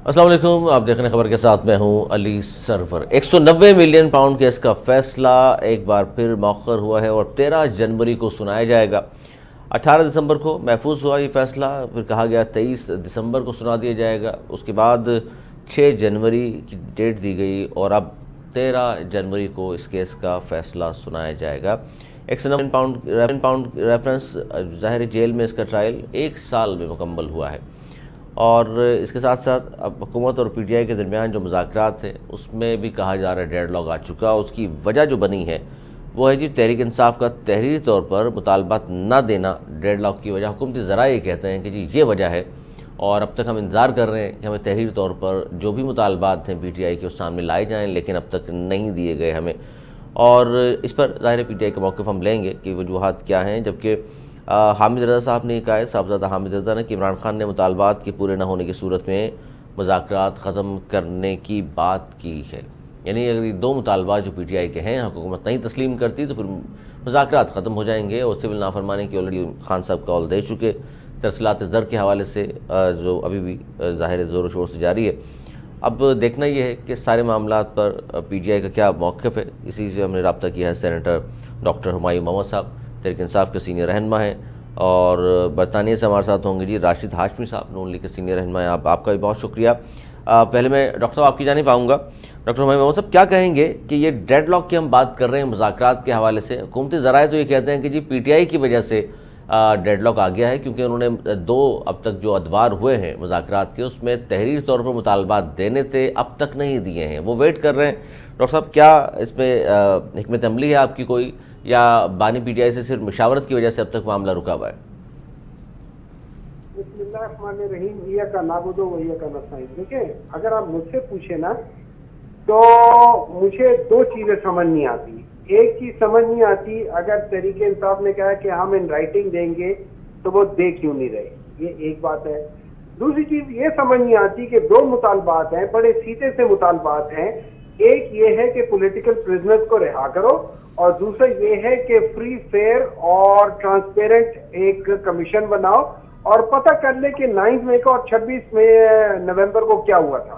السلام علیکم، آپ دیکھ رہے ہیں خبر کے ساتھ میں ہوں علی سرور۔ 190 ملین پاؤنڈ کیس کا فیصلہ ایک بار پھر مؤخر ہوا ہے اور 13 جنوری کو سنایا جائے گا۔ 18 دسمبر کو محفوظ ہوا یہ فیصلہ، پھر کہا گیا 23 دسمبر کو سنا دیا جائے گا، اس کے بعد 6 جنوری کی ڈیٹ دی گئی اور اب 13 جنوری کو اس کیس کا فیصلہ سنایا جائے گا۔ 190 پاؤنڈ ریفرنس ظاہر جیل میں اس کا ٹرائل 1 سال میں مکمل ہوا ہے، اور اس کے ساتھ ساتھ اب حکومت اور پی ٹی آئی کے درمیان جو مذاکرات ہیں اس میں بھی کہا جا رہا ہے ڈیڈ لاک آ چکا۔ اس کی وجہ جو بنی ہے وہ ہے جی تحریک انصاف کا تحریری طور پر مطالبات نہ دینا۔ ڈیڈ لاک کی وجہ حکومتی ذرائع یہ کہتے ہیں کہ جی یہ وجہ ہے، اور اب تک ہم انتظار کر رہے ہیں کہ ہمیں تحریری طور پر جو بھی مطالبات ہیں پی ٹی آئی کے اس سامنے لائے جائیں، لیکن اب تک نہیں دیے گئے ہمیں، اور اس پر ظاہر پی ٹی آئی کا موقف ہم لیں گے کہ وجوہات کیا ہیں۔ جبکہ حامد رضا صاحب نے کہا ہے، صاحبزادہ حامد رضا نے، کہ عمران خان نے مطالبات کے پورے نہ ہونے کی صورت میں مذاکرات ختم کرنے کی بات کی ہے، یعنی اگر یہ 2 مطالبات جو پی ٹی آئی کے ہیں حکومت نہیں تسلیم کرتی تو پھر مذاکرات ختم ہو جائیں گے، اور سول نافرمانی کی آلریڈی خان صاحب کال دے چکے۔ ترسیلات زر کے حوالے سے جو ابھی بھی ظاہر زور و شور سے جاری ہے، اب دیکھنا یہ ہے کہ سارے معاملات پر پی ٹی آئی کا کیا موقف ہے۔ اسی سے ہم نے رابطہ کیا ہے سینیٹر ڈاکٹر ہمایوں محمد صاحب، تحریک انصاف کے سینئر رہنما ہیں، اور برطانیہ سے ہمارے ساتھ ہوں گے جی راشد ہاشمی صاحب، نون لیگ کے سینئر رہنما ہیں۔ آپ کا بھی بہت شکریہ۔ پہلے میں ڈاکٹر صاحب آپ کی جانب آؤں گا۔ ڈاکٹر ہمایوں محمد صاحب کیا کہیں گے کہ یہ ڈیڈ لاک کی ہم بات کر رہے ہیں مذاکرات کے حوالے سے، حکومتی ذرائع تو یہ کہتے ہیں کہ جی پی ٹی آئی کی وجہ سے ڈیڈ لاک آ گیا ہے، کیونکہ انہوں نے 2 اب تک جو ادوار ہوئے ہیں مذاکرات کے اس میں تحریری طور پر مطالبات دینے تھے، اب تک نہیں دیے ہیں، وہ ویٹ کر رہے ہیں۔ ڈاکٹر صاحب کیا اس میں حکمت عملی ہے آپ کی کوئی، یا بانی پی ٹی آئی سے صرف مشاورت کی وجہ سے اب تک معاملہ رکا ہوا ہے؟ بسم اللہ الرحمن الرحیم، ایاک نعبد و ایاک نستعین۔ دیکھیں، اگر آپ مجھ سے پوچھیں نا تو مجھے 2 چیزیں سمجھ نہیں آتی۔ ایک چیز سمجھ نہیں آتی، اگر تحریک انصاف نے کہا کہ ہم ان رائٹنگ دیں گے تو وہ دے کیوں نہیں رہے، یہ ایک بات ہے۔ دوسری چیز یہ سمجھ نہیں آتی کہ 2 مطالبات ہیں، بڑے سیدھے سے مطالبات ہیں۔ ایک یہ ہے کہ پولیٹیکل پرزنرز کو رہا کرو، اور دوسرا یہ ہے کہ فری فیئر اور ٹرانسپیرنٹ ایک کمیشن بناؤ اور پتہ کر لے کہ 9 مئی کو اور 26 نومبر کو کیا ہوا تھا۔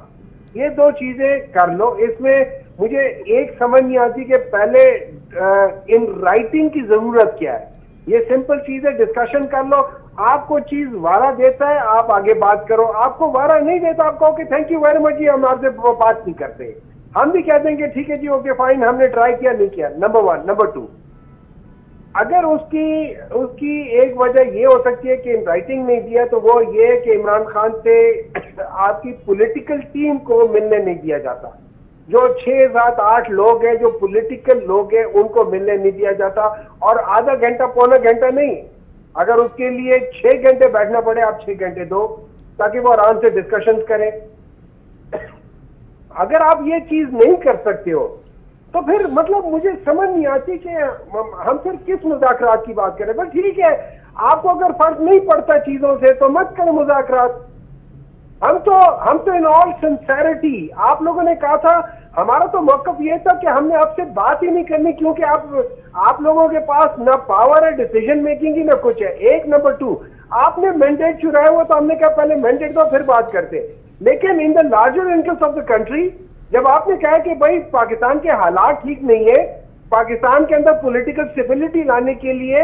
یہ 2 چیزیں کر لو۔ اس میں مجھے ایک سمجھ نہیں آتی کہ پہلے ان رائٹنگ کی ضرورت کیا ہے۔ یہ سمپل چیز ہے، ڈسکشن کر لو۔ آپ کو چیز وارہ دیتا ہے آپ آگے بات کرو، آپ کو وارہ نہیں دیتا آپ کہو کہ تھینک یو ویری مچ جی، ہم آپ سے بات نہیں کرتے۔ ہم بھی کہتے ہیں کہ ٹھیک ہے جی، اوکے فائن، ہم نے ٹرائی کیا، نہیں کیا، نمبر 1۔ نمبر 2، اگر اس کی ایک وجہ یہ ہو سکتی ہے کہ رائٹنگ نہیں دیا، تو وہ یہ ہے کہ عمران خان سے آپ کی پولیٹیکل ٹیم کو ملنے نہیں دیا جاتا۔ جو 6 7 8 لوگ ہیں، جو پولیٹیکل لوگ ہیں، ان کو ملنے نہیں دیا جاتا، اور آدھا گھنٹہ پونا گھنٹہ نہیں، اگر اس کے لیے 6 گھنٹے بیٹھنا پڑے آپ 6 گھنٹے دو، تاکہ وہ آرام سے ڈسکشن کریں۔ اگر آپ یہ چیز نہیں کر سکتے ہو تو پھر مطلب مجھے سمجھ نہیں آتی کہ ہم پھر کس مذاکرات کی بات کریں۔ بس ٹھیک ہے، آپ کو اگر فرق نہیں پڑتا چیزوں سے تو مت کریں مذاکرات۔ ہم تو ان آل سنسیریٹی، آپ لوگوں نے کہا تھا، ہمارا تو موقف یہ تھا کہ ہم نے آپ سے بات ہی نہیں کرنی، کیونکہ آپ لوگوں کے پاس نہ پاور ہے ڈیسیژن میکنگ کی، نہ کچھ ہے۔ ایک نمبر 2، آپ نے مینڈیٹ چرایا ہوا، تو ہم نے کہا پہلے مینڈیٹ دو پھر بات کرتے۔ لیکن in the larger interest of the country, جب آپ نے کہا کہ بھائی پاکستان کے حالات ٹھیک نہیں ہے، پاکستان کے اندر پولیٹیکل اسٹیبلٹی لانے کے لیے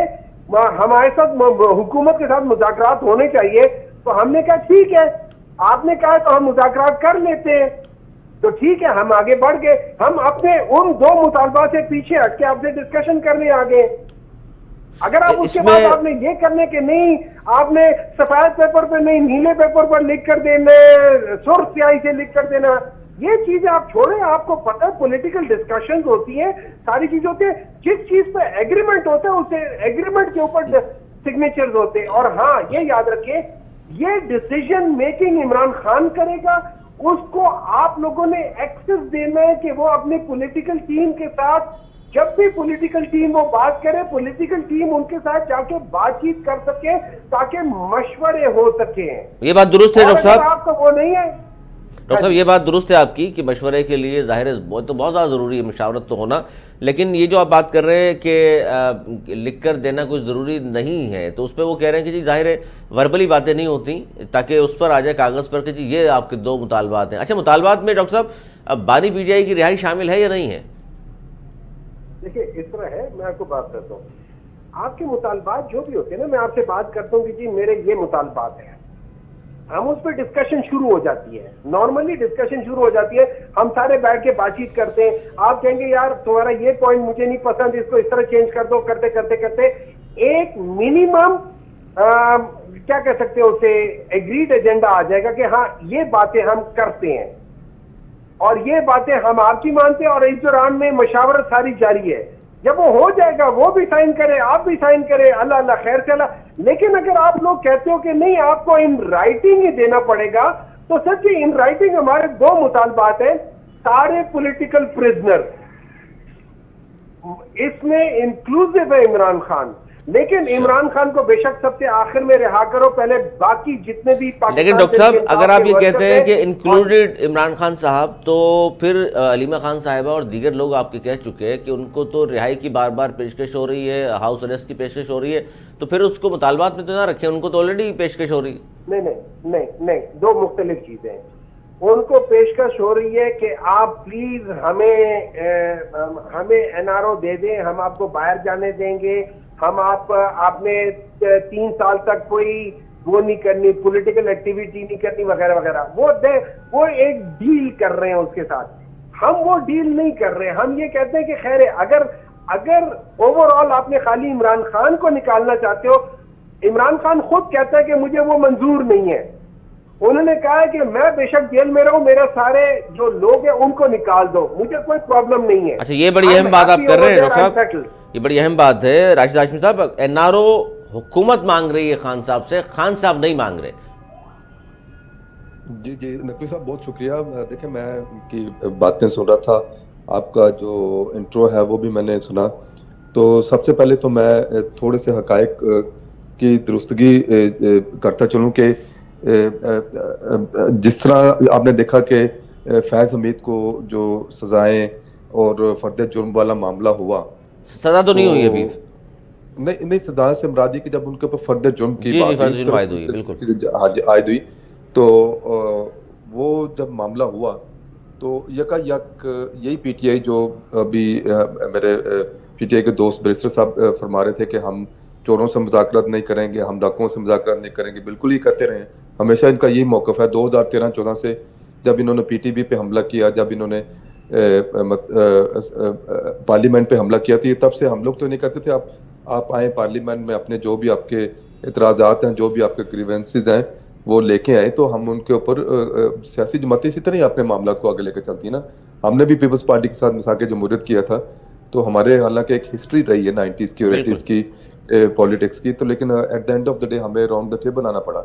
ہمارے ساتھ حکومت کے ساتھ مذاکرات ہونے چاہیے، تو ہم نے کہا ٹھیک ہے، آپ نے کہا تو ہم مذاکرات کر لیتے ہیں، تو ٹھیک ہے، ہم آگے بڑھ گئے۔ ہم اپنے ان 2 مطالبات سے پیچھے ہٹ کے آپ سے ڈسکشن کرنے آگے۔ اگر آپ اس کے بعد آپ نے یہ کرنے کے نہیں، آپ نے سفید پیپر پہ نہیں، نیلے پیپر پر لکھ کر دینا، سرخ سیاہی سے لکھ کر دینا، یہ چیزیں آپ چھوڑیں۔ آپ کو پتہ ہے پولیٹیکل ڈسکشنز ہوتی ہیں، ساری چیزیں ہوتی ہیں، جس چیز پہ ایگریمنٹ ہوتا ہے اسے ایگریمنٹ کے اوپر سگنیچرز ہوتے ہیں۔ اور ہاں یہ یاد رکھیں، یہ ڈیسیژن میکنگ عمران خان کرے گا، اس کو آپ لوگوں نے ایکسس دینا ہے کہ وہ اپنی پولیٹیکل ٹیم کے ساتھ، جب بھی پولیٹیکل ٹیم وہ بات کرے، پولیٹیکل ٹیم ان کے ساتھ جا کے بات چیت کر سکے، تاکہ مشورے ہو سکیں۔ یہ بات درست ہے ڈاکٹر صاحب، آپ کا وہ نہیں ہے۔ ڈاکٹر صاحب یہ بات درست ہے آپ کی کہ مشورے کے لیے ظاہر ہے تو بہت زیادہ ضروری ہے مشاورت تو ہونا، لیکن یہ جو آپ بات کر رہے ہیں کہ لکھ کر دینا کوئی ضروری نہیں ہے، تو اس پہ وہ کہہ رہے ہیں کہ جی ظاہر ہے وربلی باتیں نہیں ہوتی، تاکہ اس پر آ جائے کاغذ پر کہ جی یہ آپ کے 2 مطالبات ہیں۔ اچھا مطالبات میں ڈاکٹر صاحب اب بانی پی ٹی آئی کی رہائی شامل ہے یا نہیں ہے؟ دیکھیے اس طرح ہے، میں آپ کو بات کرتا ہوں، آپ کے مطالبات جو بھی ہوتے ہیں نا، میں آپ سے بات کرتا ہوں کہ جی میرے یہ مطالبات ہیں، ہم اس پہ ڈسکشن شروع ہو جاتی ہے، نارملی ڈسکشن شروع ہو جاتی ہے، ہم سارے بیٹھ کے بات چیت کرتے ہیں، آپ کہیں گے یار تمہارا یہ پوائنٹ مجھے نہیں پسند، اس کو اس طرح چینج کر دو، کرتے کرتے کرتے ایک منیمم کیا کہہ سکتے ہیں اسے ایگریڈ ایجنڈا آ جائے گا کہ ہاں یہ باتیں ہم کرتے ہیں اور یہ باتیں ہم آپ کی مانتے ہیں، اور اس دوران میں مشاورت ساری جاری ہے۔ جب وہ ہو جائے گا وہ بھی سائن کرے، آپ بھی سائن کرے، اللہ اللہ خیر سے اللہ۔ لیکن اگر آپ لوگ کہتے ہو کہ نہیں آپ کو ان رائٹنگ ہی دینا پڑے گا، تو سچی ان رائٹنگ ہمارے 2 مطالبات ہیں، سارے پولیٹیکل پرزنر، اس میں انکلوسیو ہے عمران خان، لیکن عمران خان کو بے شک سب سے آخر میں رہا کرو، پہلے باقی جتنے بھی لیکن ڈاکٹر صاحب اگر آپ یہ کہتے ہیں کہ انکلوڈڈ عمران خان صاحب، تو پھر علیمہ خان صاحبہ اور دیگر لوگ آپ کے کہہ چکے ہیں کہ ان کو تو رہائی کی بار بار پیشکش ہو رہی ہے، ہاؤس اریسٹ کی پیشکش ہو رہی ہے، تو پھر اس کو مطالبات میں تو نہ رکھیں، ان کو تو آلریڈی پیشکش ہو رہی ہے۔ نہیں نہیں نہیں نہیں، 2 مختلف چیزیں ہیں۔ ان کو پیشکش ہو رہی ہے کہ آپ پلیز ہمیں این آر او دے دیں، ہم آپ کو باہر جانے دیں گے، ہم آپ نے 3 سال تک کوئی وہ نہیں کرنی، پولیٹیکل ایکٹیویٹی نہیں کرنی وغیرہ وغیرہ، وہ ایک ڈیل کر رہے ہیں اس کے ساتھ، ہم وہ ڈیل نہیں کر رہے ہیں۔ ہم یہ کہتے ہیں کہ خیر ہے، اگر اوور آل آپ نے خالی عمران خان کو نکالنا چاہتے ہو، عمران خان خود کہتا ہے کہ مجھے وہ منظور نہیں ہے، انہوں نے کہا ہے کہ میں بے شک جیل میں رہوں، میرے سارے جو لوگ ہیں ان کو نکال دو، مجھے کوئی پرابلم نہیں ہے۔ اچھا یہ بڑی اہم بات آپ کر رہے ہیں ڈاکٹر صاحب، یہ بڑی اہم بات ہے راشد ہاشمی صاحب، این آر او حکومت مانگ رہی ہے خان صاحب سے، خان صاحب نہیں مانگ رہے۔ جی نقوی صاحب بہت شکریہ۔ دیکھیں میں ان کی باتیں سن رہا تھا، آپ کا جو انٹرو ہے وہ بھی میں نے سنا، تو سب سے پہلے تو میں تھوڑے سے حقائق کی درستگی کرتا چلوں کہ جس طرح آپ نے دیکھا کہ فیض حمید کو جو سزائیں اور فرد جرم والا معاملہ ہوا، سزا تو نہیں ہوئی ابھی؟ نہیں سزا سے مراد یہ کہ جب ان کے اوپر فرد جرم کی بات عائد ہوئی تو وہ جب معاملہ ہوا تو یکا یک یہی پی ٹی آئی جو ابھی میرے پی ٹی آئی کے دوست بیرسٹر صاحب فرما رہے تھے کہ ہم چوروں سے مذاکرات نہیں کریں گے، ہم ڈاکوؤں سے مذاکرات نہیں کریں گے، بالکل ہی کرتے رہے ہیں، ہمیشہ ان کا یہی موقف ہے۔ 2013-14 سے جب انہوں نے پی ٹی بی پہ حملہ کیا، جب انہوں نے پارلیمنٹ پہ حملہ کیا تھا، تب سے ہم لوگ تو نہیں کہتے تھے آپ آئیں پارلیمنٹ میں، اپنے جو بھی آپ کے اعتراضات ہیں، جو بھی آپ کے گریونسز ہیں وہ لے کے آئیں، تو ہم ان کے اوپر سیاسی جماعتیں اسی طرح ہی اپنے معاملات کو آگے لے کے چلتی ہیں نا۔ ہم نے بھی پیپلز پارٹی کے ساتھ مساق جمہوریت کیا تھا، تو ہمارے حالانکہ ایک ہسٹری رہی ہے 90s کی اور 80s کی پولیٹکس کی، تو لیکن at the end of the day ہمیں راؤنڈ دا ٹیبل آنا پڑا۔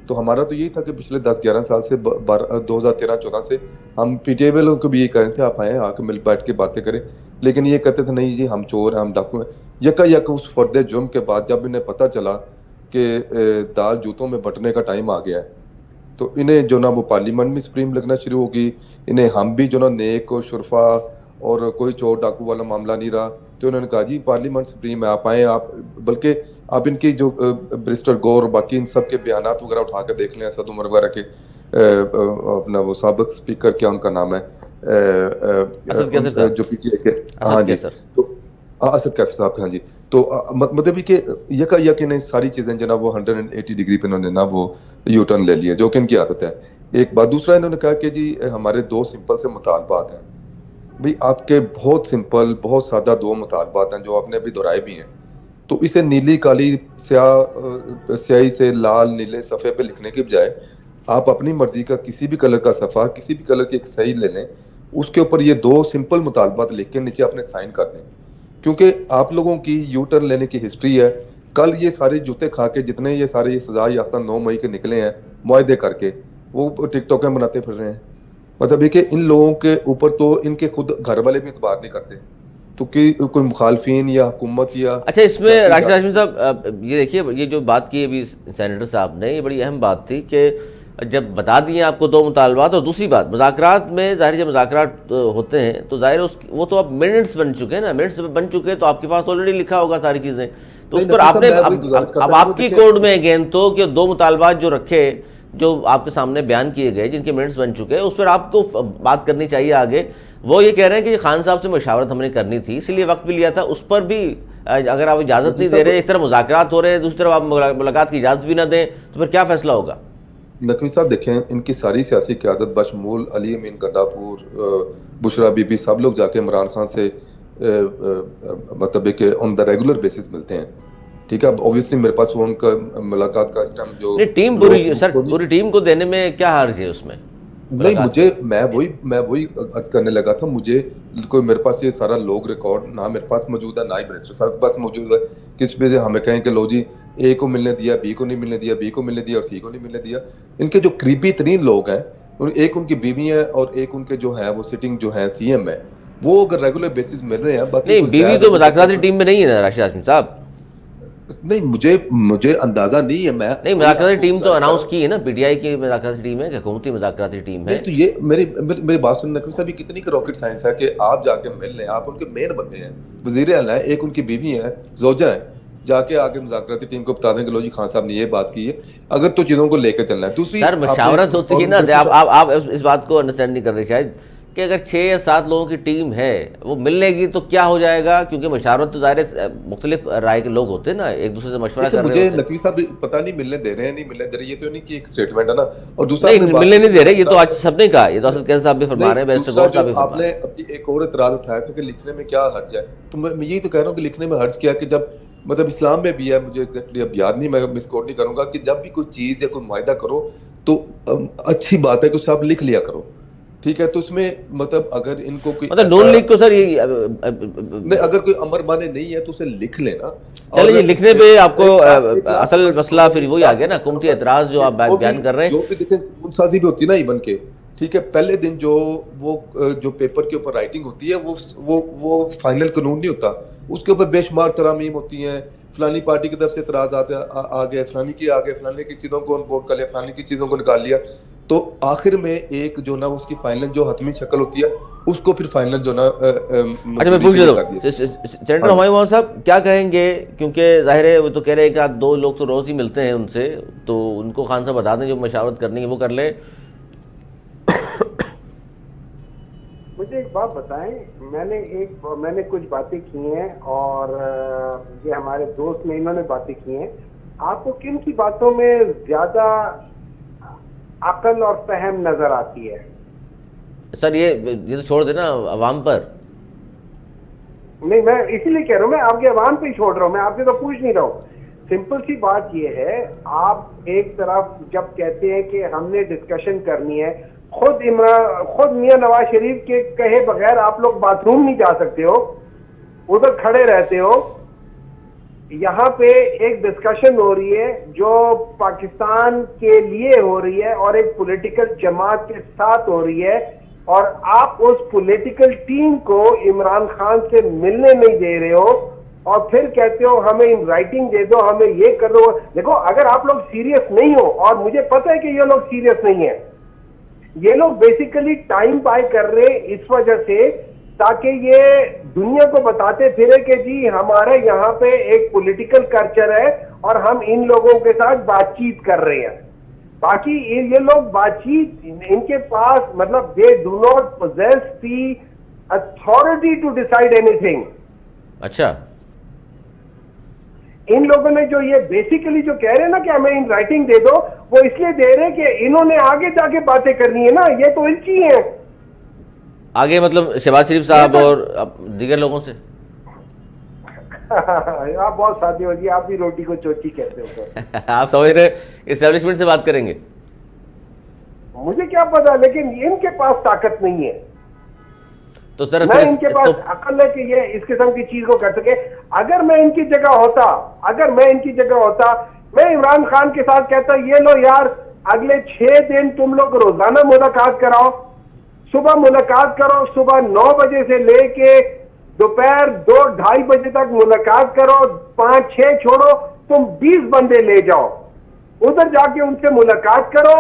تو ہمارا تو یہی تھا کہ پچھلے 10-11 سال سے 2013-14 سے ہم پی ٹی آئی والوں کو بھی یہ کہہ رہے تھے آپ آئیں، آ کے مل بیٹھ کے باتیں کریں، لیکن یہ کہتے تھے نہیں جی ہم چور ہیں، ہم ڈاکو ہیں۔ یکا یک اس فرد جرم کے بعد جب انہیں پتہ چلا کہ دال جوتوں میں بٹنے کا ٹائم آ گیا ہے، تو انہیں جو نا وہ پارلیمنٹ میں سپریم لگنا شروع ہوگی، انہیں ہم بھی جو نا نیک و شرفا اور کوئی چور ڈاکو والا معاملہ نہیں رہا، تو انہوں نے کہا جی پارلیمنٹ سپریم ہے، آپ آئیں، آپ بلکہ آپ ان کی جو برسٹر گور باقی ان سب کے بیانات وغیرہ اٹھا کے دیکھ لیں، اسد عمر وغیرہ کے، اپنا وہ سابق سپیکر کیا ان کا نام ہے جو پی ٹی آئی کے، ہاں جی تو اسد کیسر صاحب کے، ہاں جی، تو مطلب کہ یکا یک انہیں ساری چیزیں جناب وہ 180 ڈگری پہ انہوں نے نا وہ یو ٹرن لے لیے، جو کہ ان کی عادت ہے۔ ایک بات دوسرا انہوں نے کہا کہ جی ہمارے 2 سمپل سے مطالبات ہیں۔ بھئی آپ کے بہت سمپل بہت سادہ 2 مطالبات ہیں جو آپ نے ابھی دہرائے بھی ہیں، تو اسے نیلی کالی سیاہی سے لال نیلے صفحے پہ لکھنے کی بجائے آپ اپنی مرضی کا کسی بھی کلر کا صفحہ، کسی بھی کلر کی ایک سیاہی لے لیں، اس کے اوپر یہ 2 سمپل مطالبات لکھ کے نیچے اپنے سائن کر دیں، کیونکہ آپ لوگوں کی یو ٹرن لینے کی ہسٹری ہے۔ کل یہ سارے جوتے کھا کے جتنے یہ سارے یہ سزا یافتہ 9 مئی کے نکلے ہیں معاہدے کر کے، وہ ٹک ٹاکیں بناتے پھر رہے ہیں۔ مطلب یہ کہ ان لوگوں کے اوپر تو ان کے خود گھر والے بھی اعتبار نہیں کرتے، تو کہ کوئی مخالفین یا حکومت یا اچھا اس میں راشد ہاشمی صاحب یہ دیکھیے، یہ جو بات کی ابھی سینیٹر صاحب نے، یہ بڑی اہم بات تھی کہ جب بتا دیے آپ کو دو مطالبات. اور دوسری بات مذاکرات میں ظاہر جب مذاکرات ہوتے ہیں تو ظاہر وہ تو اب منٹس بن چکے ہیں نا, منٹس بن چکے تو آپ کے پاس آلریڈی لکھا ہوگا ساری چیزیں, تو اس پر آپ نے اب آپ کی کوڈ میں اگین تو کہ دو مطالبات جو رکھے جو آپ کے سامنے بیان کیے گئے جن کے منٹس بن چکے ہیں اس پر آپ کو بات کرنی چاہیے آگے. وہ یہ کہہ رہے ہیں کہ خان صاحب سے مشاورت ہم نے کرنی تھی اسی لیے وقت بھی لیا تھا, اس پر بھی اگر آپ اجازت نہیں دے رہے, ایک طرف مذاکرات ہو رہے ہیں دوسری طرف آپ ملاقات کی اجازت بھی نہ دیں تو پھر کیا فیصلہ ہوگا؟ نقوی صاحب دیکھیں, ان کی ساری سیاسی قیادت بشمول علی امین گڈاپور, بشرا بی بی, سب لوگ جا کے عمران خان سے مطلب کہ آن دا ریگولر بیسس ملتے ہیں. ٹھیک ہے, اب اوبیسلی میرے پاس وہ ان کا ملاقات کا اس ٹائم جو ٹیم پوری ٹیم کو دینے میں کیا حرج ہے اس میں؟ نہیں, مجھے میں وہی عرض کرنے لگا تھا, مجھے کوئی میرے پاس یہ سارا لوگ ریکارڈ نہ میرے پاس موجود ہے, نہ ہی بیرسٹر صاحب کے پاس موجود ہے. کس پہ سے ہمیں کہیں کہ لو جی اے کو ملنے دیا, بی کو نہیں ملنے دیا, بی کو ملنے دیا اور سی کو نہیں ملنے دیا. ان کے جو قریبی ترین لوگ ہیں, ایک ان کی بیوی ہے اور ایک ان کے جو ہے وہ سٹنگ جو ہے سی ایم ہے, وہ اگر ریگولر بیسس مل رہے ہیں. باقی بیوی تو مذاکراتی ٹیم میں نہیں ہے نا راشد ہاشمی صاحب؟ نہیں, مجھے اندازہ نہیں ہے. میں نہیں, مذاکراتی ٹیم تو اناؤنس کی ہے نا, پی ٹی آئی کی مذاکراتی ٹیم ہے کہ حکومتی مذاکراتی ٹیم ہے. تو یہ میری بات سننا نقوی صاحب, کتنی راکٹ سائنس ہے کہ آپ جا کے مل لیں, آپ ان کے مین بندے ہیں, وزیر اعلیٰ ہیں, ایک ان کی بیوی ہیں, زوجہ ہیں, جا کے آگے مذاکراتی ٹیم کو بتا دیں کہ لو جی خان صاحب نے یہ بات کی ہے, اگر تو چیزوں کو لے کے چلنا ہے. دوسری سر مشاورت ہوتی ہے نا, آپ اس بات کو انڈرسٹینڈ نہیں کر رہے شاید, کہ اگر 6 یا 7 لوگوں کی ٹیم ہے وہ ملنے گی تو کیا ہو جائے گا, کیونکہ مشاورت تو ظاہر مختلف رائے کے لوگ ہوتے ہیں نا, ایک دوسرے سے مشورہ کر رہے مجھے ہوتے ہیں. نقوی صاحب پتہ نہیں ملنے دے رہے ہیں نہیں ملنے دے رہے, یہ تو نہیں کہ ایک سٹیٹمنٹ ہے نا. اور دوسرا نہیں ملنے نہیں دے رہے, یہ تو آج سب نے کہا, یہ تو اسد کیسر صاحب بھی فرما رہے ہیں, بیرسٹر گور صاحب بھی فرما رہے ہیں. آپ نے ابھی ایک اور اعتراض اٹھایا تھا کہ لکھنے میں کیا حرج ہے, تو میں یہی تو کہہ رہا ہوں کہ لکھنے میں حرج کیا کہ جب مطلب اسلام میں بھی ہے, مجھے ایگزیکٹلی اب یاد نہیں, میں مس کوٹ نہیں کروں گا, کہ جب بھی کوئی چیز یا کوئی معاہدہ کرو تو اچھی بات ہے کہ اسے آپ لکھ لیا کرو. ٹھیک ہے, تو اس میں مطلب اگر ان کو کوئی مطلب نون لیگ کو سر نہیں, اگر کوئی امر بانے نہیں ہے تو اسے لکھ لینا. چلے یہ لکھنے پہ آپ کو اصل مسئلہ پھر وہی آ گیا نا, حکومتی اعتراض جو آپ بیان کر رہے ہیں, جو بھی دیکھیں قانون سازی بھی ہوتی ہے نا ایون کے. ٹھیک ہے, پہلے دن جو پیپر کے اوپر رائٹنگ ہوتی ہے وہ فائنل قانون نہیں ہوتا, اس کے اوپر بے شمار ترامیم ہوتی ہیں. فلانی پارٹی کی طرف سے اعتراض آ گئے, فلانی کی آ گئے, فلانی کی چیزوں کو انپورٹ کر لیا, فلانی کی چیزوں کو نکال لیا, تو آخر میں ایک جو نا اس کی فائنل جو حتمی شکل ہوتی ہے اس کو پھر فائنل جو نا. اچھا میں پوچھ لیتا ہوں سینیٹر ہمایوں مومن صاحب کیا کہیں گے, کیونکہ ظاہر ہے وہ تو کہہ رہے ہیں کہ آپ 2 لوگ تو روز ہی ملتے ہیں ان سے, تو ان کو خان صاحب بتا دیں جو مشاورت کرنی ہے وہ کر لیں. مجھے ایک بات بتائیں, میں نے کچھ باتیں کی ہیں اور یہ ہمارے دوست نے انہوں نے باتیں کی ہیں, آپ کو کن کی باتوں میں زیادہ عقل اور فہم نظر آتی ہے؟ سر یہ تو چھوڑ دینا عوام پر. نہیں, میں اسی لیے کہہ رہا ہوں, میں آپ کے عوام پہ ہی چھوڑ رہا ہوں, میں آپ سے تو پوچھ نہیں رہا ہوں. سمپل سی بات یہ ہے, آپ ایک طرف جب کہتے ہیں کہ ہم نے ڈسکشن کرنی ہے, خود میاں نواز شریف کے کہے بغیر آپ لوگ باتھ روم نہیں جا سکتے ہو, ادھر کھڑے رہتے ہو. یہاں پہ ایک ڈسکشن ہو رہی ہے جو پاکستان کے لیے ہو رہی ہے اور ایک پولیٹیکل جماعت کے ساتھ ہو رہی ہے, اور آپ اس پولیٹیکل ٹیم کو عمران خان سے ملنے نہیں دے رہے ہو, اور پھر کہتے ہو ہمیں ان رائٹنگ دے دو, ہمیں یہ کر دو. دیکھو, اگر آپ لوگ سیریس نہیں ہو, اور مجھے پتہ ہے کہ یہ لوگ سیریس نہیں ہیں, یہ لوگ بیسیکلی ٹائم بائی کر رہے اس وجہ سے تاکہ یہ دنیا کو بتاتے پھرے کہ جی ہمارے یہاں پہ ایک پولیٹیکل کلچر ہے اور ہم ان لوگوں کے ساتھ بات چیت کر رہے ہیں. باقی یہ لوگ بات چیت ان کے پاس مطلب they do not possess the authority to decide anything. اچھا, ان لوگوں نے جو یہ بیسیکلی جو کہہ رہے ہیں نا کہ ہمیں ان رائٹنگ دے دو, وہ اس لیے دے رہے کہ انہوں نے آگے جا کے باتیں کرنی ہے نا, یہ تو ان کی ہیں آگے مطلب شہباز شریف صاحب اور دیگر لوگوں سے. آپ بہت سادے ہو جی, آپ بھی روٹی کو چوچی کہتے ہو. آپ سمجھ رہے اسٹیبلشمنٹ سے بات کریں گے, مجھے کیا پتا, لیکن ان کے پاس طاقت نہیں ہے. تو سر نہ ان کے پاس عقل ہے کہ یہ اس قسم کی چیز کو کر سکے. اگر میں ان کی جگہ ہوتا, میں عمران خان کے ساتھ کہتا یہ لو یار اگلے 6 دن تم لوگ روزانہ ملاقات کراؤ, صبح ملاقات کرو, صبح 9 بجے سے لے کے دوپہر 2-2:30 بجے تک ملاقات کرو, 5-6 چھوڑو, تم 20 بندے لے جاؤ, ادھر جا کے ان سے ملاقات کرو,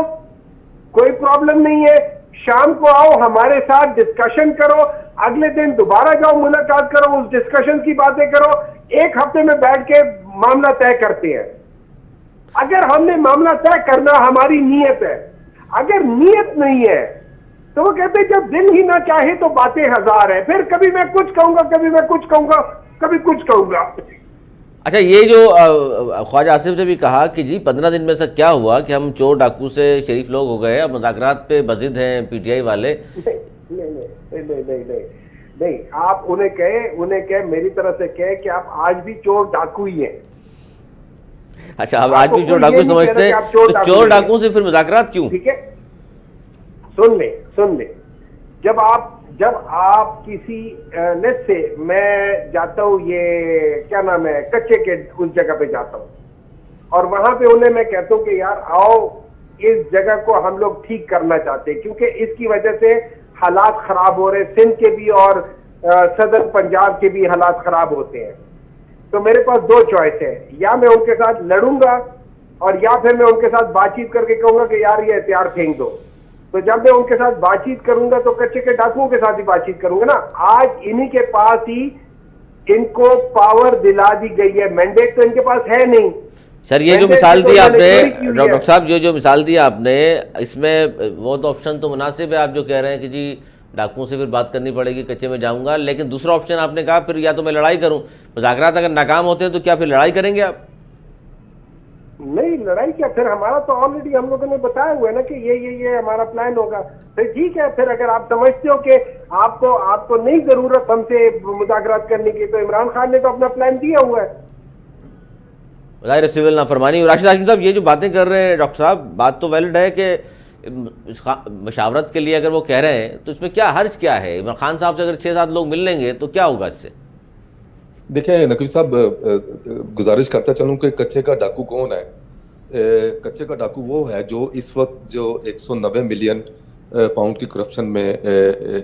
کوئی پرابلم نہیں ہے. شام کو آؤ, ہمارے ساتھ ڈسکشن کرو, اگلے دن دوبارہ جاؤ, ملاقات کرو, اس ڈسکشن کی باتیں کرو, ایک ہفتے میں بیٹھ کے معاملہ طے کرتے ہیں. اگر ہم نے معاملہ طے کرنا ہماری نیت ہے, اگر نیت نہیں ہے تو وہ کہتے ہیں جب دل ہی نہ چاہے تو باتیں ہزار ہیں, پھر کبھی میں کچھ کہوں گا, کبھی میں کچھ کہوں گا, کبھی کچھ کہوں گا. اچھا, یہ جو خواجہ آصف نے بھی کہا کہ جی 15 دن میں سے کیا ہوا کہ ہم چور ڈاکو سے شریف لوگ ہو گئے, اب مذاکرات پہ بضد ہیں پی ٹی آئی والے. نہیں, آپ انہیں کہے میری طرف سے کہے کہ آپ آج بھی چور ڈاکو ہی ہیں. اچھا, اب آج بھی چور ڈاکو سمجھتے ہیں, تو چور ڈاکو سے پھر مذاکرات کیوں؟ ٹھیک ہے, سن لیں. جب آپ کسی لیٹ سے میں جاتا ہوں, یہ کیا نام ہے, کچے کے اس جگہ پہ جاتا ہوں, اور وہاں پہ انہیں میں کہتا ہوں کہ یار آؤ اس جگہ کو ہم لوگ ٹھیک کرنا چاہتے ہیں کیونکہ اس کی وجہ سے حالات خراب ہو رہے, سندھ کے بھی اور صدر پنجاب کے بھی حالات خراب ہوتے ہیں. تو میرے پاس دو چوائس ہے, یا میں ان کے ساتھ لڑوں گا اور یا پھر میں ان کے ساتھ بات چیت کر کے کہوں گا کہ یار یہ ہتھیار پھینک دو. تو جب میں ان کے ساتھ بات چیت کروں گا تو کچے کے ڈاکوؤں کے ساتھ بھی بات چیت کروں گا نا. آج انہی کے پاس ہی ان کو پاور دلا دی گئی ہے, مینڈیٹ تو ان کے پاس ہے نہیں. سر یہ جو مثال دی آپ نے ڈاکٹر صاحب, جو مثال دی آپ نے, اس میں وہ تو آپشن تو مناسب ہے, آپ جو کہہ رہے ہیں کہ جی ڈاکوؤں سے پھر بات کرنی پڑے گی, کچے میں جاؤں گا, لیکن دوسرا آپشن آپ نے کہا پھر یا تو میں لڑائی کروں. مذاکرات اگر ناکام ہوتے ہیں تو کیا پھر لڑائی کریں گے آپ؟ نہیں, لڑائی کیا, پھر ہمارا تو آلریڈی ہم لوگوں نے بتایا ہوا ہے نا کہ یہ ہمارا پلان ہوگا. پھر ٹھیک ہے, پھر اگر آپ سمجھتے ہو کہ آپ کو نہیں ضرورت ہم سے مذاکرات کرنے کی, تو عمران خان نے تو اپنا پلان دیا ہوا ہے. ظاہر سول نافرمانی. راشد ہاشمی صاحب, یہ جو باتیں کر رہے ہیں ڈاکٹر صاحب, بات تو ویلڈ ہے کہ مشاورت کے لیے اگر وہ کہہ رہے ہیں تو اس میں کیا حرج کیا ہے؟ عمران خان صاحب سے اگر 6-7 لوگ مل لیں گے تو کیا ہوگا اس سے؟ دیکھیں نقوی صاحب, گزارش کرتا چلوں کہ کچے کا ڈاکو کون ہے. کچے کا ڈاکو وہ ہے جو اس وقت جو 190 ملین پاؤنڈ کی کرپشن میں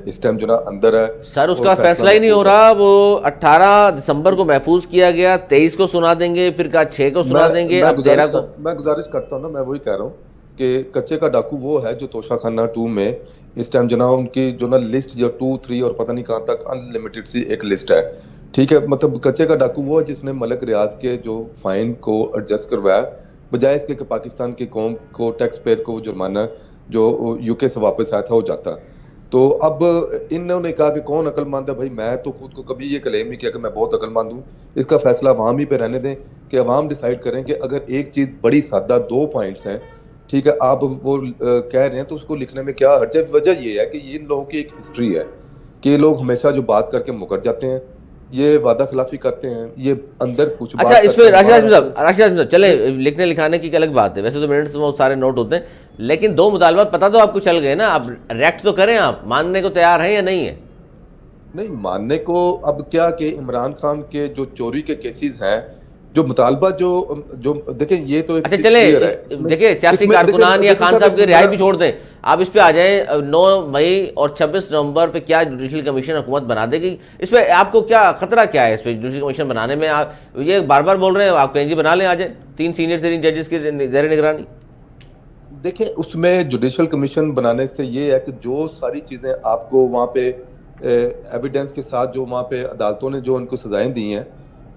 اس ٹائم جو نا اندر ہے. سر اس کا فیصلہ ہی نہیں ہو رہا, وہ 18 دسمبر کو محفوظ کیا گیا, 23 کو سنا دیں گے, پھر کہا 6 کو سنا دیں گے, اب 13 کو. میں گزارش کرتا ہوں نا, میں وہی کہہ رہا ہوں کہ کچے کا ڈاکو وہ ہے جو توشہ خانہ 2 میں اس ٹائم جو نا ان کی جو نا لسٹ جو 2, 3 اور پتہ نہیں کہاں تک انلمیٹڈ سی ایک لسٹ ہے. ٹھیک ہے, مطلب کچے کا ڈاکو وہ ہے جس نے ملک ریاض کے جو فائن کو ایڈجسٹ کروایا, بجائے اس کے کہ پاکستان کی قوم کو, ٹیکس پیئر کو جرمانہ جو یو کے سے واپس آیا تھا وہ جاتا. تو اب انہوں نے کہا کہ کون عقل مند ہے. بھائی میں تو خود کو کبھی یہ کلیم نہیں کیا کہ میں بہت عقل مند ہوں. اس کا فیصلہ عوام ہی پہ رہنے دیں کہ عوام ڈیسائیڈ کریں کہ اگر ایک چیز بڑی سادہ 2 پوائنٹس ہیں, ٹھیک ہے, آپ وہ کہہ رہے ہیں تو اس کو لکھنے میں کیا حرج ہے. وجہ یہ ہے کہ ان لوگوں کی ایک ہسٹری ہے کہ یہ لوگ ہمیشہ جو بات کر کے مکر جاتے ہیں, یہ وعدہ خلافی کرتے ہیں, یہ اندر کچھ بات. اچھا, اس پہ راشد ہاشمی صاحب چلے لکھنے لکھانے کی ایک الگ بات ہے, ویسے تو منٹس میں سارے نوٹ ہوتے ہیں, لیکن 2 مطالبات پتہ تو آپ کو چل گئے نا, آپ ریکٹ تو کریں, آپ ماننے کو تیار ہیں یا نہیں ہیں؟ نہیں ماننے کو اب کیا کہ عمران خان کے جو چوری کے کیسز ہیں, جو مطالبہ جو دیکھیں یہ تو اچھا چلے دیکھیں سیاسی کارکنان یا خان صاحب کی رہائی بھی چھوڑ دیں, آپ اس پہ آ جائیں. 9 مئی اور 26 نومبر پہ کیا جوڈیشل کمیشن حکومت بنا دے گی, اس پہ آپ کو کیا خطرہ کیا ہے؟ اس پہ جوڈیشل کمیشن بنانے میں آپ یہ بار بار بول رہے ہیں, آپ کہیں جی بنا لیں, آ جائیں 3 سینئر ججز کی زیر نگرانی. دیکھیں اس میں جوڈیشل کمیشن بنانے سے یہ ہے کہ جو ساری چیزیں آپ کو وہاں پہ ایویڈنس کے ساتھ جو وہاں پہ عدالتوں نے جو ان کو سزائیں دی ہیں,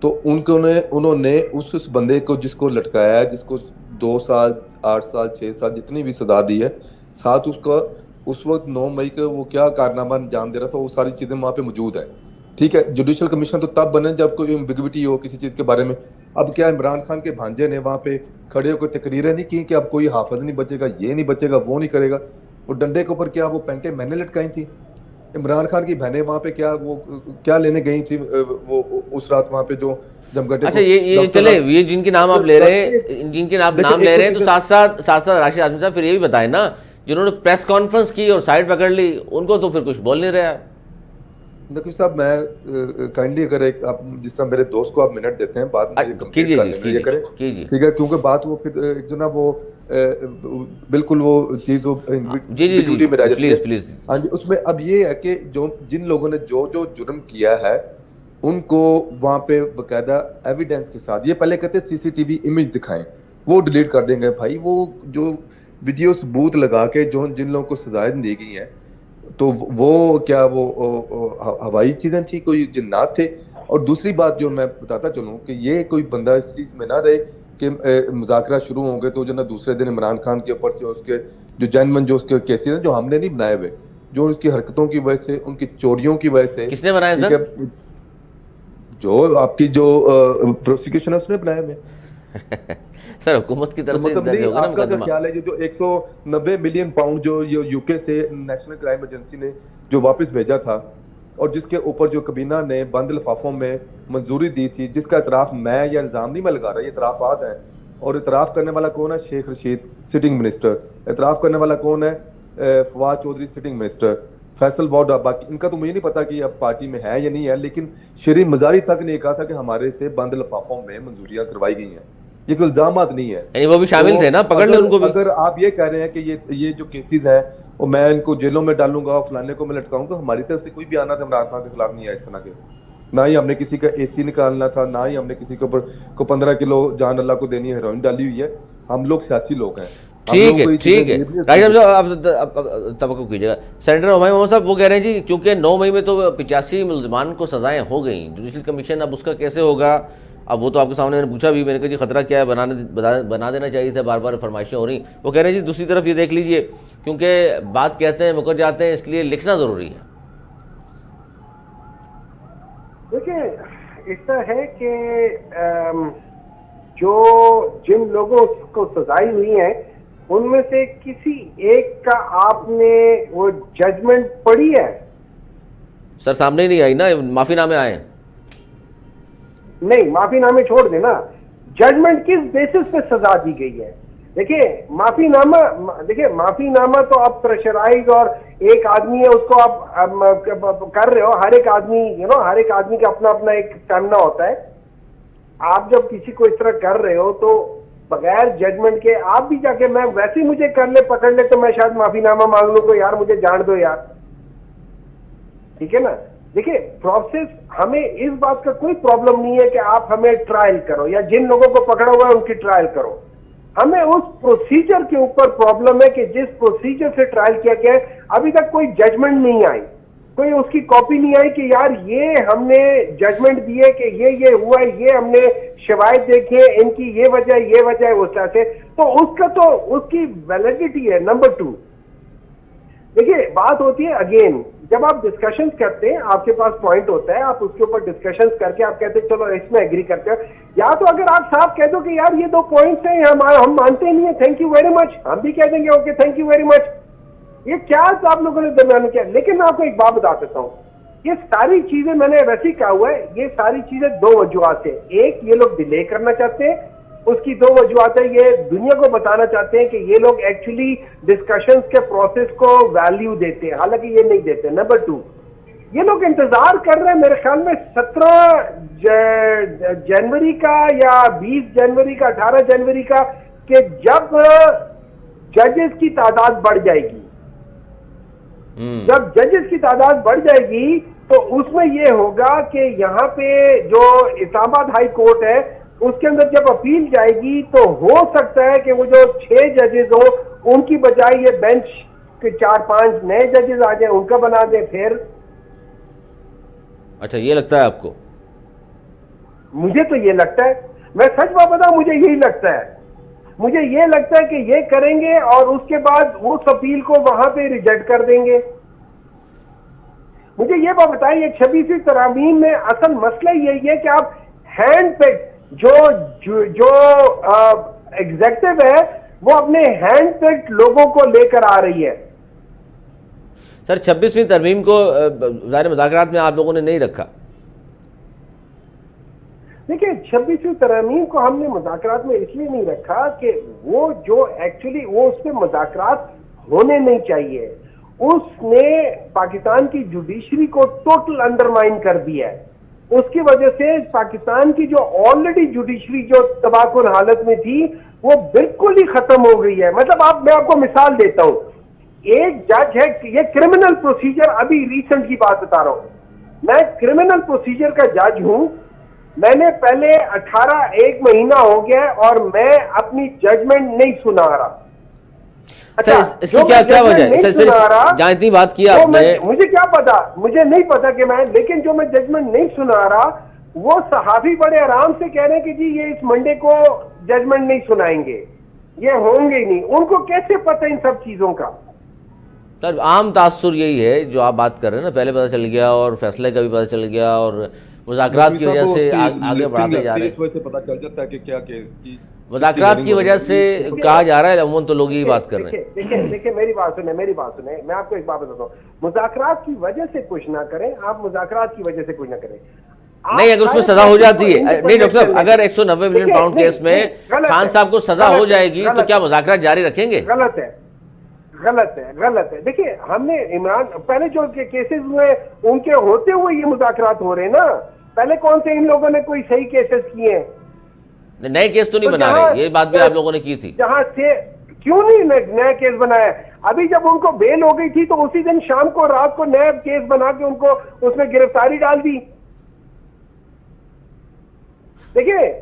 تو انہوں نے اس بندے کو جس کو لٹکایا ہے, جس کو 2 سال 8 سال 6 سال جتنی بھی سزا دی ہے, ساتھ اس کا اس وقت 9 مئی کو وہ کیا کارنامہ انجام دے رہا تھا, وہ ساری چیزیں وہاں پہ موجود ہیں. ٹھیک ہے, جوڈیشل کمیشن تو تب بنے جب کوئی امبیگوٹی ہو کسی چیز کے بارے میں. اب کیا عمران خان کے بھانجے نے وہاں پہ کھڑے ہو کے تقریریں نہیں کی کہ اب کوئی حافظ نہیں بچے گا, یہ نہیں بچے گا, وہ نہیں کرے گا. وہ ڈنڈے کے اوپر کیا وہ پینٹیں میں نے لٹکائی تھی. عمران خان کی بہنیں وہاں پہ کیا وہ کیا لینے گئی تھی وہ اس رات وہاں پہ جو جمگٹے. اچھا یہ چلے, یہ جن کے نام آپ لے رہے ہیں, جن کے نام لے رہے ہیں, تو ساتھ ساتھ راشد ہاشمی صاحب پھر یہ بھی بتائیں نا, جنہوں نے پریس کانفرنس کی اور سائڈ پکڑ لی, ان کو تو پھر کچھ بول نہیں رہا. نقوی صاحب میں کائنڈلی اگر ایک آپ جس طرح میرے دوست کو آپ منٹ دیتے ہیں بعد میں یہ کمپلیٹ کر لیں گے, یہ کریں ٹھیک ہے, کیونکہ بات وہ پھر ایک جو نا وہ بالکل وہ چیز وہ ڈیوٹی میں رہ جاتی ہے. ہاں جی, اس میں اب یہ ہے کہ جو جن لوگوں نے جو جرم کیا ہے ان کو وہاں پہ باقاعدہ ایویڈنس کے ساتھ, یہ پہلے کہتے CCTV امیج دکھائیں, وہ ڈیلیٹ کر دیں گے. بھائی وہ جو ویڈیو ثبوت لگا کے جو جن لوگوں کو سزائیں دی گئی ہیں تو وہ کیا وہ ہوائی چیزیں تھیں, کوئی جنات تھے؟ اور دوسری بات جو میں بتاتا چلوں کہ یہ کوئی بندہ اس چیز میں نہ رہے کہ مذاکرات شروع ہوں گے تو جو نا دوسرے دن عمران خان کے اوپر سے اس کے جو جینمن جو اس کے کیسز ہیں جو ہم نے نہیں بنائے ہوئے, جو اس کی حرکتوں کی وجہ سے, ان کی چوریوں کی وجہ سے. کس نے بنایا سر؟ جو آپ کی جو پروسیکیوشن ہے اس نے بنائے ہوئے. سر حکومت کی طرف سے مطلب نہیں, آپ کا کیا خیال ہے جو 190 ملین پاؤنڈ جو یو کے سے نیشنل کرائم ایجنسی نے جو واپس بھیجا تھا اور جس کے اوپر جو کابینہ نے بند لفافوں میں منظوری دی تھی, جس کا اعتراف میں یا الزام نہیں میں لگا رہا, یہ اعترافات ہیں, اور اعتراف کرنے والا کون ہے؟ Sheikh Rashid sitting minister. اعتراف کرنے والا کون ہے؟ Fawad Chaudhry sitting minister. فیصل باؤ باقی ان کا تو مجھے نہیں پتا کہ اب پارٹی میں ہے یا نہیں ہے, لیکن شریف مزاری تک نے کہا تھا کہ ہمارے سے بند لفافوں میں منظوریاں کروائی گئی ہیں. یہ کوئی الزامات نہیں ہے, یعنی وہ بھی شامل تھے نا, پکڑ لیں ان کو بھی. اگر آپ یہ کہہ رہے ہیں کہ یہ جو کیسز ہیں اور میں ان کو جیلوں میں ڈالوں گا, فلانے کو میں لٹکاؤں گا, ہماری طرف سے کوئی بھی آنا تھا عمران خان کے خلاف نہیں ہے اس طرح کے. نہ ہی ہم نے کسی کا اے سی نکالنا تھا, نہ ہی ہم نے کسی کے اوپر کو 15 کلو جان اللہ کو دینی ہے ہیروئن ڈالی ہوئی ہے. ہم لوگ سیاسی لوگ ہیں. ٹھیک ہے ٹھیک ہے, راجہ صاحب آپ توقع کیجیے گا. سینیٹر ہمایوں محمد صاحب وہ کہہ رہے ہیں جی چونکہ 9 مئی میں تو 85 ملزمان کو سزائیں ہو گئیں, جوڈیشل کمیشن اب اس کا کیسے ہوگا؟ اب وہ تو آپ کے سامنے میں نے پوچھا بھی, میں نے کہا جی خطرہ کیا ہے, بنا دینا چاہیے تھا, بار بار فرمائشیں ہو رہی. وہ کہہ رہے ہیں جی دوسری طرف یہ دیکھ لیجئے کیونکہ بات کہتے ہیں مکر جاتے ہیں, اس لیے لکھنا ضروری ہے. دیکھیں اس طرح ہے کہ جو جن لوگوں کو سزائیں ہوئی ہیں ان میں سے کسی ایک کا آپ نے وہ ججمنٹ پڑھی ہے؟ سر سامنے ہی نہیں آئی نا, معافی نامے آئے ہیں. نہیں, معافی نامے چھوڑ دینا, ججمنٹ کس بیسس پہ سزا دی گئی ہے؟ دیکھیں معافی نامہ تو آپ پریشرائز اور ایک آدمی ہے اس کو آپ کر رہے ہو, ہر ایک آدمی ہر ایک آدمی کا اپنا اپنا ایک اسٹیمنا ہوتا ہے. آپ جب کسی کو اس طرح کر رہے ہو تو بغیر ججمنٹ کے آپ بھی جا کے میں ویسے ہی مجھے کر لے پکڑ لے تو میں شاید معافی نامہ مانگ لوں کو یار مجھے جان دو یار, ٹھیک ہے نا. دیکھیں پروسیس, ہمیں اس بات کا کوئی پرابلم نہیں ہے کہ آپ ہمیں ٹرائل کرو یا جن لوگوں کو پکڑا ہوا ہے ان کی ٹرائل کرو. ہمیں اس پروسیجر کے اوپر پرابلم ہے کہ جس پروسیجر سے ٹرائل کیا گیا ہے ابھی تک کوئی ججمنٹ نہیں آئی, کوئی اس کی کاپی نہیں آئی کہ یار یہ ہم نے ججمنٹ دیے کہ یہ ہوا ہے, یہ ہم نے شواہد دیکھے, ان کی یہ وجہ ہے اس طرح سے. تو اس کا تو اس کی ویلیڈیٹی ہے. نمبر 2 دیکھیے بات ہوتی ہے اگین جب آپ ڈسکشنز کرتے ہیں, آپ کے پاس پوائنٹ ہوتا ہے, آپ اس کے اوپر ڈسکشنز کر کے آپ کہتے ہیں چلو اس میں ایگری کرتے ہیں, یا تو اگر آپ صاحب کہہ دو کہ یار یہ 2 پوائنٹس ہیں ہم مانتے نہیں ہیں, تھینک یو ویری مچ, ہم بھی کہہ دیں گے okay thank you very much. یہ کیا آپ لوگوں نے درمیان میں کیا. لیکن میں آپ کو ایک بات بتا دیتا ہوں, یہ ساری چیزیں میں نے ویسے ہی کہا ہوا ہے, یہ ساری چیزیں 2 وجوہات سے. ایک یہ لوگ ڈیلے کرنا چاہتے ہیں, اس کی 2 وجوہات ہیں, یہ دنیا کو بتانا چاہتے ہیں کہ یہ لوگ ایکچولی ڈسکشنز کے پروسیس کو ویلیو دیتے ہیں, حالانکہ یہ نہیں دیتے. نمبر 2 یہ لوگ انتظار کر رہے ہیں میرے خیال میں 17 جنوری کا یا 20 جنوری کا 18 جنوری کا کہ جب ججز کی تعداد بڑھ جائے گی. جب ججز کی تعداد بڑھ جائے گی تو اس میں یہ ہوگا کہ یہاں پہ جو اسلام آباد ہائی کورٹ ہے اس کے اندر جب اپیل جائے گی تو ہو سکتا ہے کہ وہ جو 6 ججز ہو ان کی بجائے یہ بینچ کے 4-5 نئے ججز آ جائیں, ان کا بنا دیں. پھر اچھا یہ لگتا ہے آپ کو؟ مجھے تو یہ لگتا ہے, میں سچ بات بتاؤں مجھے یہی لگتا ہے. مجھے یہ لگتا ہے کہ یہ کریں گے اور اس کے بعد اس اپیل کو وہاں پہ ریجیکٹ کر دیں گے. مجھے یہ بات بتائیں, یہ 26ویں ترامیم میں اصل مسئلہ یہی ہے کہ آپ ہینڈ پک جو ایگزیکٹو ہے وہ اپنے ہینڈ پک لوگوں کو لے کر آ رہی ہے. سر 26ویں ترمیم کو ظاہر مذاکرات میں آپ لوگوں نے نہیں رکھا. دیکھیں 26ویں ترمیم کو ہم نے مذاکرات میں اس لیے نہیں رکھا کہ وہ جو ایکچولی وہ اس پہ مذاکرات ہونے نہیں چاہیے. اس نے پاکستان کی جوڈیشری کو ٹوٹل انڈرمائن کر دیا ہے. اس کی وجہ سے پاکستان کی جو آلریڈی جوڈیشری جو تباہ کن حالت میں تھی وہ بالکل ہی ختم ہو گئی ہے. مطلب میں آپ کو مثال دیتا ہوں, ایک جج ہے, یہ کرمنل پروسیجر, ابھی ریسنٹ کی بات بتا رہا ہوں, میں کرمنل پروسیجر کا جج ہوں. میں نے پہلے 18 ایک مہینہ ہو گیا اور میں اپنی ججمنٹ نہیں سنا رہا. اچھا، اس کی کیا وجہ ہے نہیں سر؟ سنا رہا، جہاں اتنی بات کی وہ آپ نے، مجھے کیا پتا، مجھے نہیں پتا کہ میں، لیکن جو میں ججمنٹ نہیں سنا رہا، وہ صحافی بڑے آرام سے کہہ رہے ہیں کہ جی یہ اس منڈے کو ججمنٹ نہیں سنائیں گے، یہ ہوں گے ہی نہیں. ان کو کیسے پتہ ان سب چیزوں کا؟ سر عام تاثر یہی ہے جو آپ بات کر رہے ہیں نا، پہلے پتہ چل گیا اور فیصلے کا بھی پتہ چل گیا اور مذاکرات کی وجہ سے آگے بڑھاتے جا رہے ہیں. اس وجہ سے پتا چل جاتا ہے کہ کیا کیس کی مذاکرات کی وجہ سے کہا جا رہا ہے، عموماً تو لوگ یہی بات کر رہے ہیں. دیکھیں میری بات سنیں، میں آپ کو ایک بات بتاتا ہوں. مذاکرات کی وجہ سے کچھ نہ کریں آپ، مذاکرات کی وجہ سے کچھ نہ کریں. نہیں، اگر اس میں سزا ہو جاتی ہے، نہیں ڈاکٹر صاحب، اگر 190 ملین پاؤنڈ کیس میں خان صاحب کو سزا ہو جائے گی تو کیا مذاکرات جاری رکھیں گے؟ غلط ہے. دیکھیے ہم نے عمران پہلے جو کیسز ہوئے ان کے ہوتے ہوئے یہ مذاکرات ہو رہے ہیں نا. پہلے کون سے ان لوگوں نے کوئی صحیح کیسز کیے ہیں؟ نئے کیس تو نہیں بنا رہے، یہ بات بھی آپ لوگوں نے کی تھی. جہاں سے کیوں نہیں نیا کیس بنایا؟ ابھی جب ان کو بیل ہو گئی تھی تو اسی دن شام کو رات کو نیا کیس بنا کے ان کو اس میں گرفتاری ڈال دی. دیکھیے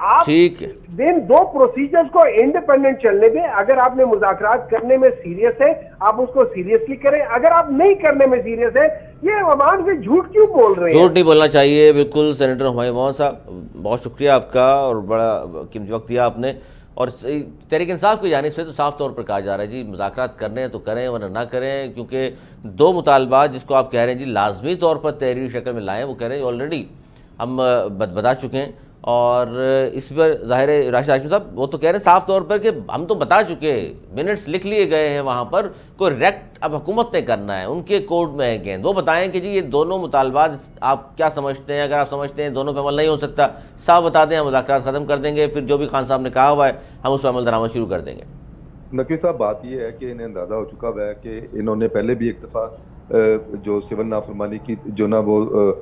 آپ ٹھیک ہے، دن دو پروسیجرز کو انڈیپینڈنٹ چلنے دیں. اگر آپ نے مذاکرات کرنے میں سیریس ہے آپ اس کو سیریسلی کریں، اگر آپ نہیں کرنے میں سیریس ہے یہ عوام سے جھوٹ کیوں بول رہے ہیں؟ جھوٹ نہیں بولنا چاہیے. بالکل سینیٹر ہمایوں مومن صاحب، بہت شکریہ آپ کا اور بڑا قیمتی وقت دیا آپ نے. اور تحریک انصاف کی جانب سے تو صاف طور پر کہا جا رہا ہے جی مذاکرات کرنے ہیں تو کریں ورنہ نہ کریں، کیونکہ دو مطالبات جس کو آپ کہہ رہے ہیں جی لازمی طور پر تحریری شکل میں لائیں، وہ کہہ رہے ہیں آلریڈی ہم بتا چکے ہیں. اور اس پر ظاہر ہے راشد ہاشمی صاحب وہ تو کہہ رہے ہیں صاف طور پر کہ ہم تو بتا چکے، منٹس لکھ لیے گئے ہیں وہاں پر، کوئی ریکٹ اب حکومت نے کرنا ہے، ان کے کوڈ میں ہے گیند. وہ بتائیں کہ جی یہ دونوں مطالبات آپ کیا سمجھتے ہیں، اگر آپ سمجھتے ہیں دونوں پہ عمل نہیں ہو سکتا صاف بتا دیں، ہم مذاکرات ختم کر دیں گے، پھر جو بھی خان صاحب نے کہا ہوا ہے ہم اس پہ عمل درآمد شروع کر دیں گے. نقوی صاحب بات یہ ہے کہ انہیں اندازہ ہو چکا ہوا ہے کہ انہوں نے پہلے بھی ایک دفعہ جو سول نافرمانی کی جو نا وہ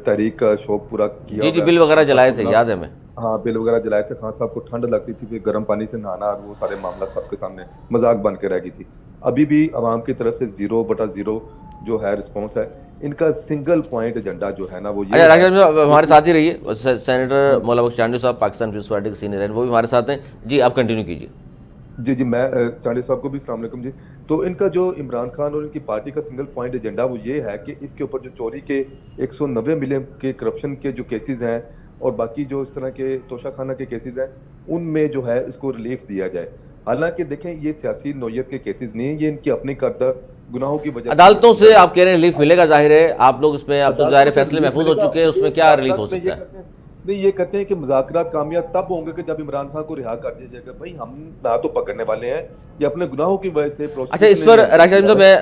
تحریک کا شوق پورا کیا، جی بل وغیرہ جلائے تھے، یاد ہے ہمیں. ہاں بل وغیرہ جلائے تھے. خان صاحب کو ٹھنڈ لگتی تھی، پھر گرم پانی سے نہانا اور وہ سارے معاملات سب کے سامنے مذاق بن کے رہ گئی تھی. ابھی بھی عوام کی طرف سے 0/0 جو ہے رسپانس ہے. ان کا سنگل پوائنٹ ایجنڈا جو ہے نا وہ یہ ہمارے ساتھ ہی رہیے. سینیٹر مولا بخش چانڈی صاحب پاکستان پیپلز پارٹی کے سینئر ہیں، وہ بھی ہمارے ساتھ ہیں. جی آپ کنٹینیو کیجیے. جی میں چانڈی صاحب کو بھی السلام علیکم. جی تو ان کا جو عمران خان اور ان کی پارٹی کا سنگل پوائنٹ ایجنڈا وہ یہ ہے کہ اس کے اوپر جو چوری کے 190 ملین کے کرپشن کے جو کیسز ہیں اور باقی جو اس طرح کے توشہ خانہ کے کیسز ہیں ان میں جو ہے اس کو ریلیف دیا جائے. حالانکہ دیکھیں یہ سیاسی نوعیت کے کیسز نہیں ہیں، یہ ان کی اپنی کردہ گناہوں کی وجہ سے. عدالتوں سے آپ کہہ رہے ہیں ریلیف ملے گا، ظاہر ہے آپ لوگ اس میں اب تو ظاہر فیصلے محفوظ ہو چکے ہیں، اس میں کیا ریلیف ہو سکتا ہے؟ نہیں یہ کہتے ہیں کہ مذاکرات کامیاب تب ہوں گے کہ جب عمران خان کو رہا کر دیا جائے گا. بھائی ہم نہ تو پکڑنے والے ہیں، یہ اپنے گناہوں کی وجہ سے. اچھا اس پر راشد صاحب میں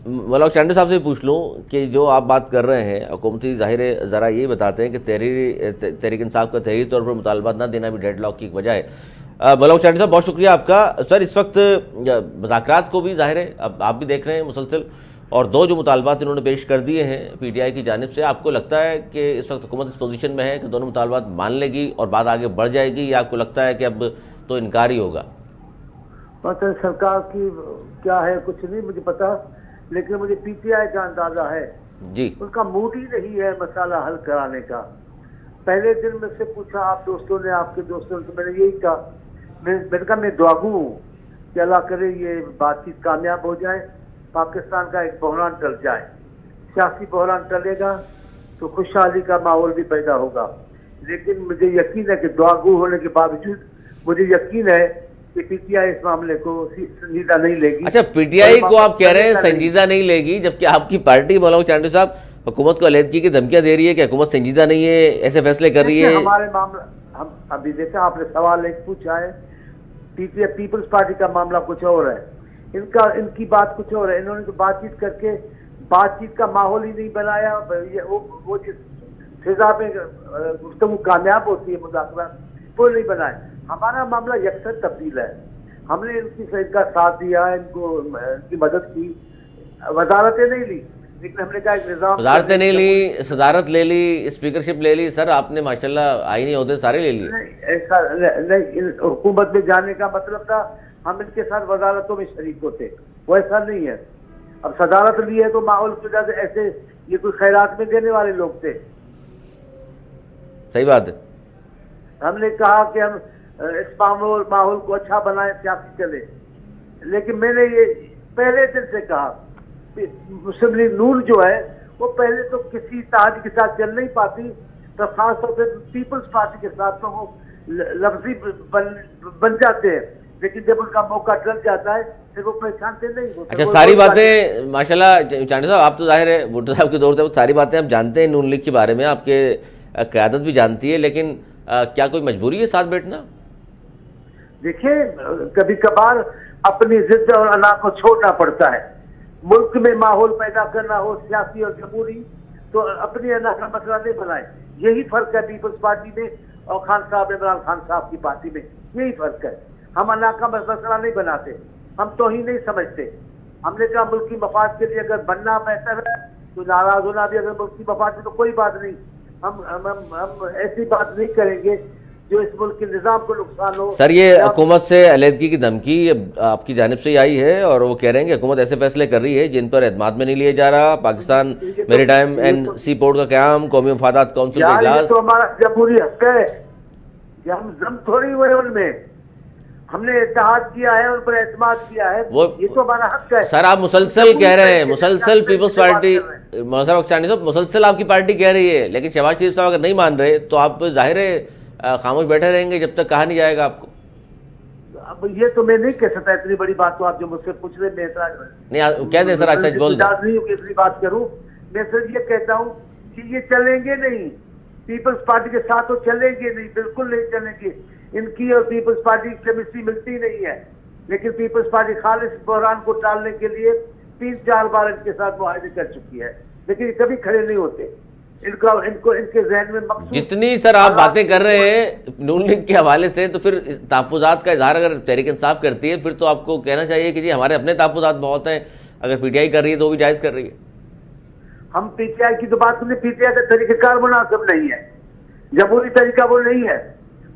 مولا چانڈی صاحب سے پوچھ لوں کہ جو آپ بات کر رہے ہیں حکومتی ظاہر ہے ذرا یہ بتاتے ہیں کہ تحریک انصاف کا تحریری طور پر مطالبات نہ دینا بھی ڈیڈ لاک کی ایک وجہ ہے. مولا چانڈی صاحب بہت شکریہ آپ کا. سر اس وقت مذاکرات کو بھی ظاہر ہے اب آپ بھی دیکھ رہے ہیں مسلسل، اور دو جو مطالبات انہوں نے پیش کر دیے ہیں پی ٹی آئی کی جانب سے، آپ کو لگتا ہے کہ اس وقت حکومت اس پوزیشن میں ہے کہ دونوں مطالبات مان لے گی اور بات آگے بڑھ جائے گی، یا آپ کو لگتا ہے کہ اب تو انکار ہی ہوگا؟ مثلا سرکار کی کیا ہے کچھ نہیں مجھے پتا، لیکن مجھے پی ٹی آئی کا اندازہ ہے جی ان کا موڈ ہی نہیں ہے مسئلہ حل کرانے کا. پہلے دن میں سے پوچھا آپ دوستوں نے، آپ کے دوستوں نے، تو میں نے یہی کہا، میں نے کہا میں دعاگو ہوں کہ اللہ کرے یہ بات چیت کامیاب ہو جائے، پاکستان کا ایک بحران ٹل جائے. سیاسی بحران ٹلے گا تو خوشحالی کا ماحول بھی پیدا ہوگا. لیکن مجھے یقین ہے کہ دعاگو ہونے کے باوجود مجھے یقین ہے کہ پی ٹی آئی اس معاملے کو سنجیدہ نہیں لے گی. اچھا پی ٹی آئی کو آپ کہہ رہے ہیں سنجیدہ نہیں لے گی، جبکہ آپ کی پارٹی مولانا چانڈی صاحب حکومت کو علیحدگی کی دھمکیاں دے رہی ہے کہ حکومت سنجیدہ نہیں ہے، ایسے فیصلے کر رہی ہے. ہمارے معاملہ ہم ابھی دیکھا آپ نے سوال ایک پوچھا ہے، P T I Peoples Party کا معاملہ کچھ اور ہے، ان کی بات کچھ اور ہے. انہوں نے تو بات چیت کر کے بات چیت کا ماحول ہی نہیں بنایا. وہ جس فضا میں گفتگو کامیاب ہوتی ہے مذاکرات وہ نہیں بنائے. ہمارا معاملہ یکسر تبدیل ہے. ہم نے ان کا ساتھ دیا، ان کی مدد کی. وزارتیں نہیں لی لیکن ہم نے کہا ایک نظام، وزارتیں نہیں لی، صدارت لے لی، اسپیکرشپ لے لی. سر آپ نے ماشاءاللہ آئینی عہدے سارے لے لیے. ایسا نہیں، حکومت میں جانے کا مطلب تھا ہم ان کے ساتھ وزارتوں میں شریک ہوتے، وہ ایسا نہیں ہے. اب صدارت لی ہے تو ماحول کی وجہ سے ایسے یہ کوئی خیرات میں دینے والے لوگ تھے. صحیح بات ہے. ہم نے کہا کہ ہم اس ماحول کو اچھا بنائیں، سیاسی چلے. لیکن میں نے یہ پہلے دن سے کہا کہ مسلم لیگ نون جو ہے وہ پہلے تو کسی اتحاد کے ساتھ چل نہیں پاتی، تو خاص طور سے پیپلز پارٹی کے ساتھ تو وہ لفظی بن جاتے ہیں، لیکن جب ان کا موقع ڈل جاتا ہے پھر وہ پہچانتے نہیں ہوتے۔ اچھا، ساری باتیں ماشاءاللہ چانڈی صاحب، آپ تو ظاہر ہے بھٹو صاحب کے دور سے ساری باتیں آپ جانتے ہیں نون لیگ کے بارے میں، آپ کے قیادت بھی جانتی ہے، لیکن کیا کوئی مجبوری ہے ساتھ بیٹھنا؟ دیکھیں کبھی کبھار اپنی ضد اور انا کو چھوڑنا پڑتا ہے، ملک میں ماحول پیدا کرنا ہو سیاسی اور جمہوری تو اپنی انا کا مسئلہ نہیں بنائے۔ یہی فرق ہے پیپلز پارٹی میں اور خان صاحب عمران خان صاحب کی پارٹی میں، یہی فرق ہے۔ ہم انا کا مسئلہ نہیں بناتے، ہم توہین نہیں سمجھتے۔ ہم نے کہا ملکی مفاد کے لیے اگر بننا بہتر ہے تو ناراض ہونا بھی اگر ملکی مفاد میں تو کوئی بات نہیں، ہم ایسی بات نہیں کریں گے جو اس ملک کے نظام کو نقصان ہو۔ سر، یہ حکومت سے علیحدگی کی دھمکی آپ کی جانب سے ہی آئی ہے اور وہ کہہ رہے ہیں کہ حکومت ایسے فیصلے کر رہی ہے جن پر اعتماد میں نہیں لیا جا رہا، پاکستان میری ٹائم اینڈ سی پورٹ کا قیام، قومی مفادات کونسل کا یہ اجلاس۔ تو ہمارا جمہوری حق ہے کہ ہم ضم تھوڑی ہوئے ان میں، ہم نے اتحاد کیا ہے، ان پر اعتماد کیا ہے، یہ تو ہمارا حق ہے۔ سر، آپ مسلسل کہہ رہے ہیں، مسلسل پیپلز پارٹی مولانا چانڈی صاحب مسلسل آپ کی پارٹی کہہ رہی ہے، لیکن شہباز شریف صاحب اگر نہیں مان رہے تو آپ ظاہر ہے خاموش بیٹھے رہیں گے جب تک کہا نہیں جائے گا آپ کو۔ اب یہ تو میں نہیں کہہ سکتا، اتنی بڑی بات تو آپ جو مجھ سے پوچھ رہے ہیں، میں اعتراض نہیں کہہ دیں سر، آج سچ بول دیں۔ اجازت نہیں ہو کہ اتنی بات کروں، میں صرف یہ کہتا ہوں کہ یہ چلیں گے نہیں، پیپلز پارٹی کے ساتھ تو چلیں گے نہیں، بالکل نہیں چلیں گے۔ ان کی اور پیپلز پارٹی کی کیمسٹری ملتی نہیں ہے، لیکن پیپلز پارٹی خالص بحران کو ٹالنے کے لیے 3-4 بار ان کے ساتھ معاہدے کر چکی ہے، لیکن یہ کبھی کھڑے نہیں ہوتے۔ ان کے ذہن میں مقصود جتنی سر آپ باتیں کر رہے ہیں نون لیگ کے حوالے سے، تو پھر تحفظات کا اظہار اگر تحریک انصاف کرتی ہے پھر تو آپ کو کہنا چاہیے کہ جی ہمارے اپنے تحفظات بہت ہیں، اگر پی ٹی آئی کر رہی ہے تو وہ بھی جائز کر رہی ہے۔ ہم پی ٹی آئی کی تو بات نہیں، پی ٹی آئی کا طریقہ کار مناسب نہیں ہے، جمہوری طریقہ وہ نہیں ہے۔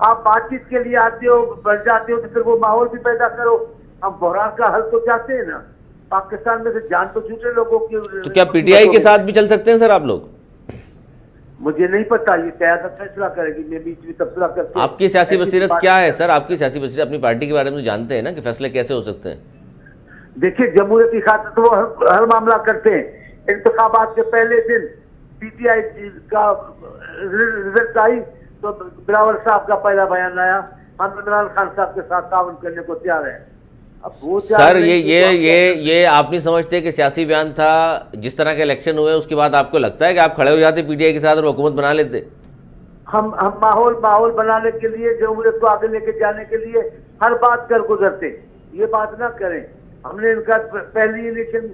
آپ بات چیت کے لیے آتے ہو، بڑھ جاتے ہو تو پھر وہ ماحول بھی پیدا کرو۔ ہم بحران کا حل تو چاہتے ہیں نا، پاکستان میں سے جان تو چھوٹے لوگوں کی۔ تو کیا پی ٹی آئی کے ساتھ بھی چل سکتے ہیں سر آپ لوگ؟ مجھے نہیں پتا، یہ قیادت فیصلہ کرے گی، میں بیچ میں تبصرہ کرتے۔ آپ کی سیاسی بصیرت کیا ہے سر؟ آپ کی سیاسی بصیرت اپنی پارٹی کے بارے میں جانتے ہیں نا کہ فیصلے کیسے ہو سکتے ہیں؟ دیکھیے جمہوریت کی خاطر تو وہ ہر معاملہ کرتے ہیں۔ انتخابات کے پہلے دن پی ٹی آئی کا رزلٹ آئی تو بلاول صاحب کا پہلا بیان آیا، ہم عمران خان صاحب کے ساتھ تعاون کرنے کو تیار ہیں۔ اب وہ سر یہ آپ نہیں سمجھتے کہ سیاسی بیان تھا؟ جس طرح کے الیکشن ہوئے اس کے بعد آپ کو لگتا ہے کہ آپ کھڑے ہو جاتے پی ٹی آئی کے ساتھ اور حکومت بنا لیتے؟ ہم ماحول بنانے کے لیے، جمہوریت کو آگے لے کے جانے کے لیے ہر بات کر گزرتے، یہ بات نہ کریں۔ ہم نے ان کا پہلی الیکشن،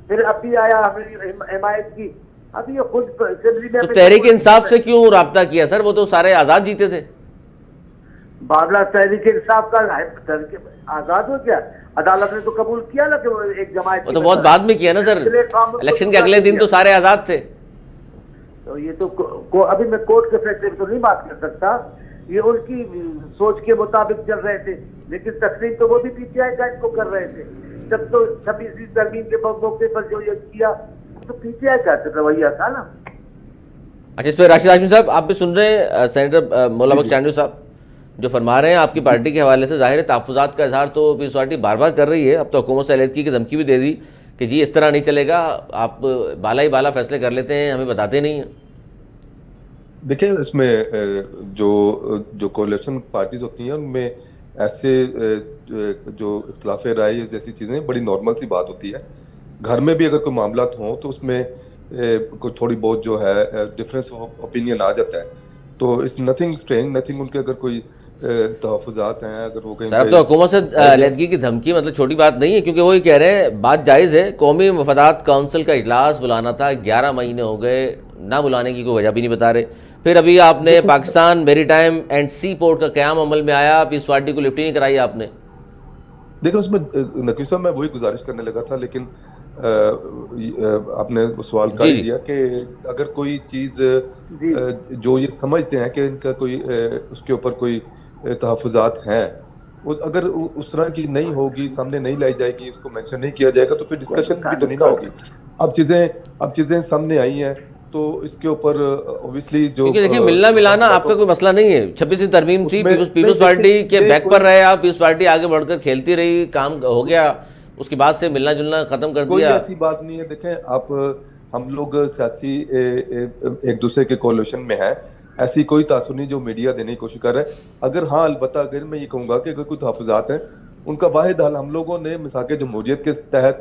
پھر اب بھی آیا ہماری حمایت کی، اب یہ خود اسمبلی میں۔ تو تحریک انصاف سے کیوں رابطہ کیا سر؟ وہ تو سارے آزاد جیتے تھے۔ بابلا تحریک انصاف کا آزاد ہو گیا، عدالت نے تو قبول کیا نا کہ وہ ایک جماعت، وہ تو بہت بعد میں کیا نا سر، الیکشن کے اگلے دن تو سارے آزاد تھے۔ تو یہ تو ابھی میں کورٹ کے فیصلے پہ تو نہیں بات کر سکتا، یہ ان کی سوچ کے مطابق چل رہے تھے، لیکن تسلیم تو وہ بھی پی ٹی آئی کا ان کو کر رہے تھے۔ جب تو 26ویں ترمیم کے موقع پر جو یہ کیا تو پی ٹی آئی کا رویہ تھا نا۔ اچھا، اس پہ راشد ہاشمی صاحب آپ بھی سن رہے ہیں سینیٹر مولانا چانڈی صاحب جو فرما رہے ہیں آپ کی پارٹی کے حوالے سے، ظاہر تحفظات کا اظہار تو پیپلز پارٹی بار بار کر رہی ہے، اب تو حکومت سے علیحدگی کی دھمکی بھی دے دی کہ جی اس طرح نہیں چلے گا، آپ بالا ہی بالا فیصلے کر لیتے ہیں، ہمیں بتاتے نہیں ہیں۔ دیکھیں اس میں جو کولیشن پارٹیز ہوتی ہیں ان میں ایسے جو اختلاف رائے جیسی چیزیں بڑی نارمل سی بات ہوتی ہے۔ گھر میں بھی اگر کوئی معاملات ہوں تو اس میں کوئی تھوڑی بہت جو ہے ڈفرینس آف اوپینین آ جاتا ہے، تو اٹس نتھنگ اسٹرینج، نتھنگ ان کے اگر کوئی تحفظات ہیں، اگر وہ کہیں سر اب تو حکومت سے علیحدگی کی دھمکی مطلب چھوٹی بات نہیں ہے، کیونکہ وہی کہہ رہے ہیں بات جائز ہے، قومی مفادات کونسل کا اجلاس بلانا تھا، 11 مہینے ہو گئے، نہ بلانے کی کوئی وجہ بھی نہیں بتا رہے۔ پھر ابھی آپ نے پاکستان میری ٹائم اینڈ سی پورٹ کا قیام عمل میں آیا، پیپلز پارٹی کو لفٹ ہی نہیں کرائی آپ نے۔ دیکھیں اس میں نقوی صاحب میں وہی گزارش کرنے لگا تھا، لیکن آپ نے سوال کر ہی دیا کہ اگر کوئی چیز جو یہ سمجھتے ہیں کہ ان کا کوئی اس کے اوپر کوئی تحفظات ہیں، اگر اس طرح کی نہیں ہوگی، سامنے نہیں لائی جائے گی، اس کو مینشن نہیں کیا جائے گا تو پھر ڈسکشن بھی تو نہیں نہ ہوگی۔ اب چیزیں سامنے آئی ہیں، تو اس کے اوپر اوبیسلی جو کیونکہ دیکھیں ملنا ملانا آپ کا کوئی مسئلہ نہیں ہے. 26ویں ترمیم تھی, پیپلز پارٹی کے بیک پر رہے آپ, پیپلز پارٹی آگے بڑھ کر کھیلتی رہی, کام ہو گیا, اس کے بعد سے ملنا جلنا ختم کر کوئی دیا. ایسی بات نہیں ہے. دیکھیں آپ, ہم لوگ سیاسی ایک دوسرے کے کولیشن میں ہیں, ایسی کوئی تاثر نہیں جو میڈیا دینے کی کوشش کر رہا ہے. اگر ہاں البتہ اگر میں یہ کہوں گا کہ اگر کوئی تحفظات ہیں ان کا واحد حل ہم لوگوں نے مساق جمہوریت کے تحت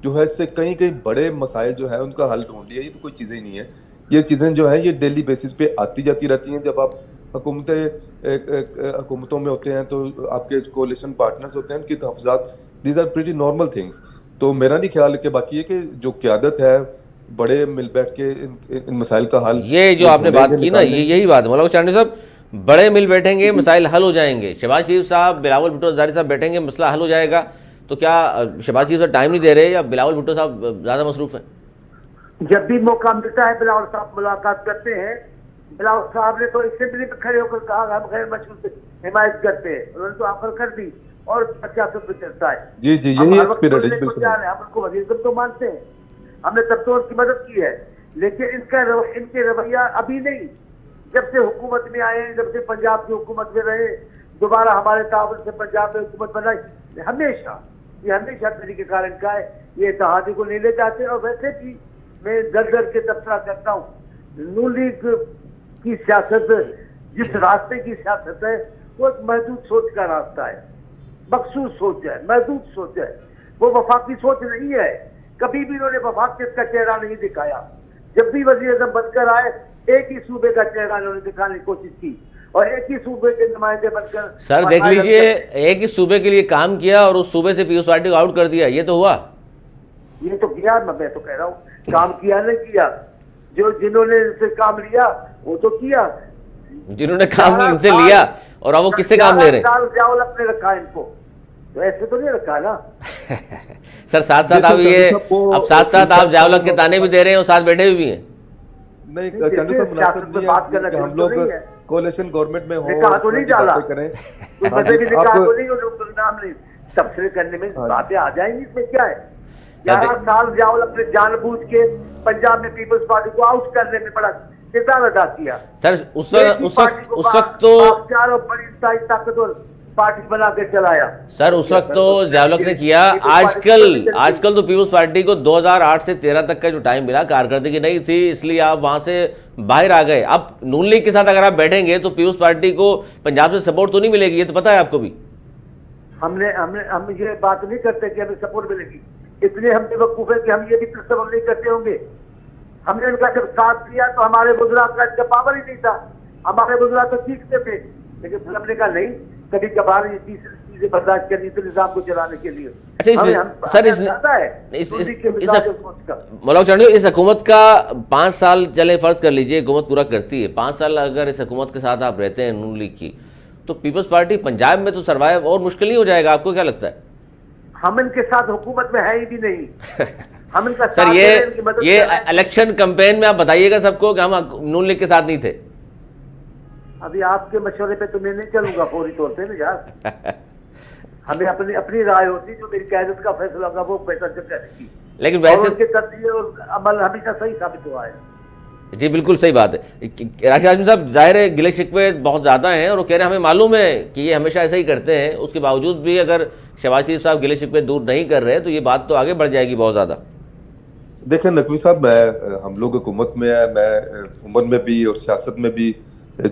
جو ہے اس سے کئی بڑے مسائل جو ہیں ان کا حل ڈھونڈ لیا. یہ تو کوئی چیزیں ہی نہیں ہے, یہ چیزیں جو ہیں یہ ڈیلی بیسس پہ آتی جاتی رہتی ہیں. جب آپ حکومتوں میں ہوتے ہیں تو آپ کے کولیشن پارٹنرز ہوتے ہیں, ان کی تحفظات, these are pretty normal things. تو میرا نہیں خیال کہ باقی یہ کہ جو قیادت ہے بڑے مل بیٹھ کے ان مسائل کا حل, یہ جو آپ نے بات کی نا, یہی بات ہے مولانا چانڈی صاحب, بڑے مل بیٹھیں گے مسائل حل ہو جائیں گے. شہباز شریف صاحب, بلاول بھٹو زرداری صاحب بیٹھیں گے مسئلہ حل ہو جائے گا. تو کیا شہباز شریف صاحب ٹائم نہیں دے رہے یا بلاول بھٹو صاحب زیادہ مصروف ہیں؟ جب بھی موقع ملتا ہے بلاول صاحب ملاقات کرتے ہیں. بلاول صاحب نے تو اسمبلی میں کھڑے ہو کر کہا ہم غیر مشروط حمایت کرتے ہیں, انہوں نے تو آفر کر دی اور سیاست میں چلتا ہے. جی یہی اسپرٹ ہے. بالکل ہم ان کو وزیر اعظم تو مانتے ہیں, ہم نے تب تو ان کی مدد کی ہے, لیکن ان کے رویہ ابھی نہیں. جب سے حکومت میں آئے, جب سے پنجاب کی حکومت میں رہے, دوبارہ ہمارے تعاون سے پنجاب میں حکومت بنائی, ہمیشہ طریقہ کار ان کا ہے. یہ اتحادی کو نہیں لے جاتے. اور ویسے بھی میں در کے تبصرہ کرتا ہوں, نون لیگ کی سیاست جس راستے کی سیاست ہے وہ ایک محدود سوچ کا راستہ ہے, مخصوص سوچ ہے, محدود سوچ ہے. وہ وفاقی سوچ نہیں ہے. کبھی بھی انہوں نے وفاقیت کا چہرہ نہیں دکھایا. جب بھی وزیر اعظم بن کر آئے ایک ہی صوبے کا چہرہ انہوں نے دکھانے کی کوشش کی, اور ایک ہی صوبے کے نمائندے بن کر. سر دیکھ لیجئے, ایک ہی صوبے کے لیے کام کیا اور اس صوبے سے پیپلز پارٹی کو آؤٹ کر دیا, یہ تو ہوا. یہ تو کیا, میں تو کہہ رہا ہوں کام کیا نہیں کیا. جنہوں نے ان سے کام لیا وہ تو کیا, جنہوں نے کام ان سے لیا, اور اب وہ کس سے کام لے رہے ہیں؟ جاول اپنے رکھا ان کو, تو ایسے تو نہیں رکھا نا. سر ساتھ ساتھ آپ جاولک کے تانے بھی دے رہے ہیں اور ساتھ بیٹھے بھی ہیں. نہیں چندو صاحب, مناسب نہیں ہے کہ ہم لوگ کولیشن گورنمنٹ میں ہوں, باتیں کریں. تبصرے کرنے میں باتیں آ جائیں گی, اس میں کیا ہے. 11 سال جاول اپنے جان بوجھ کے پنجاب میں پیپلز پارٹی کو آؤٹ کرنے میں بڑا کردار ادا کیا. سر اس وقت تو چاروں بڑی طاقتور پارٹی بنا کے چلایا. سر اس وقت تو جاولک نے کیا. آج کل تو پیپلز پارٹی کو 2008 سے 13 تک کا جو ٹائم ملا کارکردگی نہیں تھی, اس لیے آپ وہاں سے باہر آ گئے. اب نون لیگ کے ساتھ اگر آپ بیٹھیں گے تو پیپلز پارٹی کو پنجاب سے سپورٹ تو نہیں ملے گی, یہ تو پتہ ہے آپ کو بھی. ہم یہ بات نہیں کرتے کہ ہمیں سپورٹ ملے گی. اتنے ہم بے وقوف ہیں کہ ہم یہ بھی تصور نہیں کرتے ہوں گے. ہم نے ان کا جب ساتھ دیا تو ہمارے بزرگ کا پاور ہی نہیں تھا. ہمارے بزرگ تو سیکھتے تھے, لیکن ہم نے کہا نہیں, کبھی کبھار یہ چیزیں برداشت کرنی تھی نظام کو چلانے کے لیے. مولانا چانڈی, اس حکومت کا 5 سال چلے فرض کر لیجئے حکومت پورا کرتی ہے, 5 سال اگر اس حکومت کے ساتھ آپ رہتے ہیں نون لیگ کی, تو پیپلز پارٹی پنجاب میں تو سروائیو اور مشکل نہیں ہو جائے گا, آپ کو کیا لگتا ہے؟ ہم ان کے ساتھ حکومت میں ہے ہی بھی نہیں. ہم ان کا سر یہ الیکشن کمپین میں آپ بتائیے گا سب کو کہ ہم نون لیگ کے ساتھ نہیں تھے. ابھی آپ کے مشورے پہ تو میں نہیں چلوں گا فوری طور پہ نا یار. ہمیں اپنی رائے ہوتی, جو میری قیادت کا فیصلہ ہوگا وہ فیصلہ کرنے کی. لیکن ویسے ان کے تجزیے اور عمل ہمیشہ صحیح ثابت ہوا ہے. جی بالکل صحیح بات ہے. راشد ہاشمی صاحب, ظاہر ہے گلے شکوے بہت زیادہ ہیں, اور وہ کہہ رہے ہیں ہمیں معلوم ہے کہ یہ ہمیشہ ایسا ہی کرتے ہیں, اس کے باوجود بھی اگر شہباز شریف صاحب گلے شکوے دور نہیں کر رہے تو یہ بات تو آگے بڑھ جائے گی بہت زیادہ. دیکھیں نقوی صاحب, ہم لوگ حکومت میں ہیں, میں عمر میں بھی اور سیاست میں بھی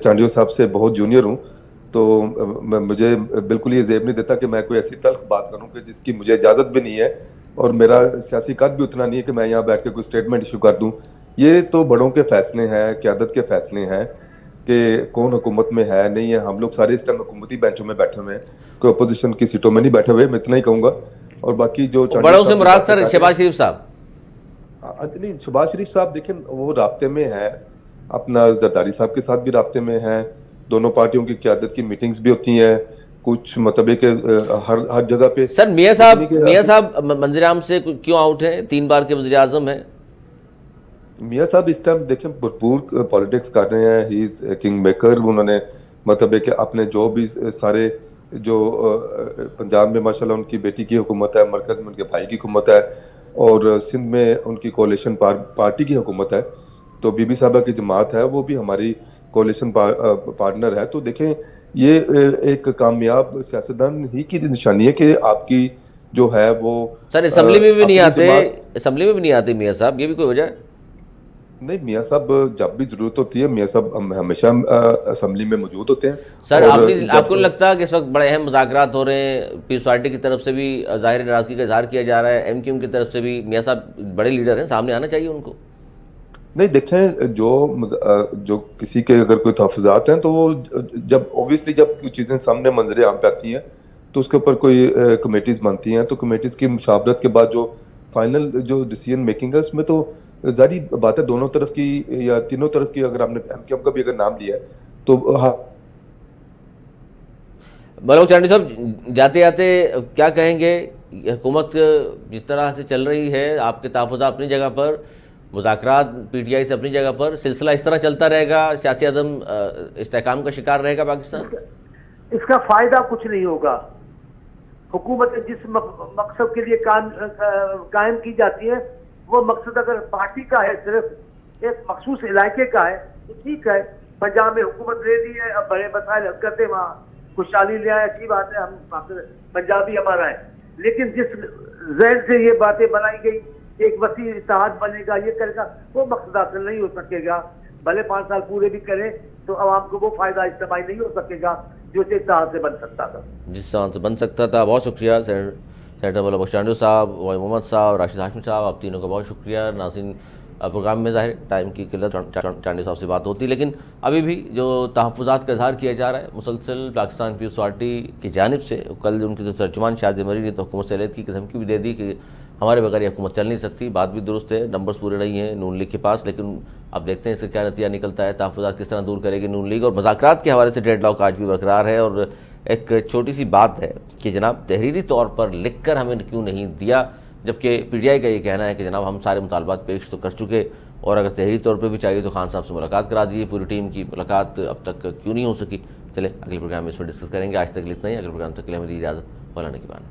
چانڈیو صاحب سے بہت جونیئر ہوں, تو مجھے بالکل یہ زیب نہیں دیتا کہ میں کوئی ایسی تلخ بات کروں کہ جس کی مجھے اجازت بھی نہیں ہے, اور میرا سیاسی قد بھی اتنا نہیں ہے کہ میں یہاں بیٹھ کے کوئی اسٹیٹمنٹ ایشو کر دوں. یہ تو بڑوں کے فیصلے ہیں, قیادت کے فیصلے ہیں کہ کون حکومت میں ہے نہیں ہے. ہم لوگ سارے اس ٹائم حکومتی بینچوں میں بیٹھے ہوئے ہیں, کوئی اپوزیشن کی سیٹوں میں نہیں بیٹھے ہوئے, میں اتنا ہی کہوں گا. اور باقی جو بڑوں سے مراد سر شہباز شریف صاحب, نہیں شہباز شریف صاحب دیکھیں وہ رابطے میں ہیں, اپنا زرداری صاحب کے ساتھ بھی رابطے میں ہیں, دونوں پارٹیوں کی قیادت کی میٹنگز بھی ہوتی ہیں, کچھ مطلب کہ ہر جگہ پہ. سر میاں صاحب منظر عام سے کیوں آؤٹ ہیں؟ 3 بار کے وزیر اعظم ہیں. میاں صاحب اس ٹائم دیکھیں بھرپور پالیٹکس کر رہے ہیں, ہی از کنگ میکر. انہوں نے مطلب ہے کہ اپنے جو بھی سارے جو پنجاب میں ماشاءاللہ ان کی بیٹی کی حکومت ہے, مرکز میں ان کے بھائی کی حکومت ہے, اور سندھ میں ان کی کولیشن پارٹی کی حکومت ہے, تو بی بی صاحبہ کی جماعت ہے وہ بھی ہماری کولیشن پارٹنر ہے. تو دیکھیں یہ ایک کامیاب سیاستدان ہی کی نشانی ہے کہ آپ کی جو ہے وہ سر اسمبلی میں بھی نہیں اپنی آتے، جماعت. اسمبلی میں بھی نہیں آتے میاں صاحب، یہ بھی کوئی وجہ ہے؟ نہیں میاں صاحب جب بھی ضرورت ہوتی ہے میاں صاحب ہمیشہ اسمبلی میں موجود ہوتے ہیں. سر اور آپ کو نہیں لگتا کہ اس وقت بڑے اہم مذاکرات ہو رہے ہیں، پیپلز پارٹی کی طرف سے بھی ظاہر ناراضگی کا اظہار کیا جا رہا ہے، ایم کیو ایم کی طرف سے بھی، میاں صاحب بڑے لیڈر ہیں، سامنے آنا چاہیے ان کو. نہیں دیکھیں جو کسی کے اگر کوئی تحفظات ہیں تو وہ جب اوبیسلی جب کوئی چیزیں سامنے منظر عام پہ آتی ہیں تو اس کے اوپر کوئی کمیٹیز بنتی ہیں، تو کمیٹیز کی مشاورت کے بعد جو فائنل جو ڈیسیژن میکنگ ہے اس میں تو ظاہری بات ہے دونوں طرف کی یا تینوں طرف کی. اگر آپ نے ایم کیو ایم کا بھی اگر نام لیا ہے تو ملوک چانڈی صاحب جاتے جاتے کیا کہیں گے؟ حکومت جس طرح سے چل رہی ہے، آپ کے تحفظات اپنی جگہ پر، مذاکرات پی ٹی آئی سے اپنی جگہ پر، سلسلہ اس طرح چلتا رہے گا، سیاسی عدم استحکام کا شکار رہے گا پاکستان؟ اس کا فائدہ کچھ نہیں ہوگا. حکومت جس مقصد کے لیے قائم کی جاتی ہے وہ مقصد اگر پارٹی کا ہے، صرف ایک مخصوص علاقے کا ہے تو ٹھیک ہے. پنجاب میں حکومت لے لی ہے، اب بڑے مسائل حل کرتے وہاں خوشحالی لے آئے، اچھی بات ہے، ہم پنجابی ہمارا ہے. لیکن جس ذہن سے یہ باتیں بنائی گئی ایک وسیع اتحاد بنے گا، یہ کرے گا، وہ مقصد حاصل نہیں ہو سکے گا. بھلے 5 سال پورے بھی کریں تو عوام کو وہ فائدہ اجتماعی نہیں ہو سکے گا جو سے اتحاد سے بن سکتا تھا. جس طرح سے بن سکتا تھا. بہت شکریہ سینیٹر ملوک چانڈی صاحب، وائس محمد صاحب، راشد ہاشمی صاحب، آپ تینوں کا بہت شکریہ. ناظرین پروگرام میں ظاہر ٹائم کی قلت چانڈی صاحب سے بات ہوتی، لیکن ابھی بھی جو تحفظات کا اظہار کیا جا رہا ہے مسلسل پاکستان پیپلز پارٹی کی جانب سے، کل ان کے جو ترجمان شاہد مری نے تو حکومت سے علیحدگی کی دھمکی بھی دے دی کہ ہمارے بغیر یہ حکومت چل نہیں سکتی. بات بھی درست ہے، نمبرز پورے نہیں ہیں نون لیگ کے پاس، لیکن اب دیکھتے ہیں اس کا کیا نتیجہ نکلتا ہے، تحفظات کس طرح دور کرے گی نون لیگ. اور مذاکرات کے حوالے سے ڈیڈ لاک آج بھی برقرار ہے. اور ایک چھوٹی سی بات ہے کہ جناب تحریری طور پر لکھ کر ہمیں کیوں نہیں دیا، جبکہ پی ٹی آئی کا یہ کہنا ہے کہ جناب ہم سارے مطالبات پیش تو کر چکے، اور اگر تحریری طور پہ بھی چاہیے تو خان صاحب سے ملاقات کرا دیجیے. پوری ٹیم کی ملاقات اب تک کیوں نہیں ہو سکی؟ چلیں اگلے پروگرام میں اس پر ڈسکس کریں گے. آج تک اتنا ہی. اگلے پروگرام تک کے لیے ہمیں اجازت. مولانا کی بات.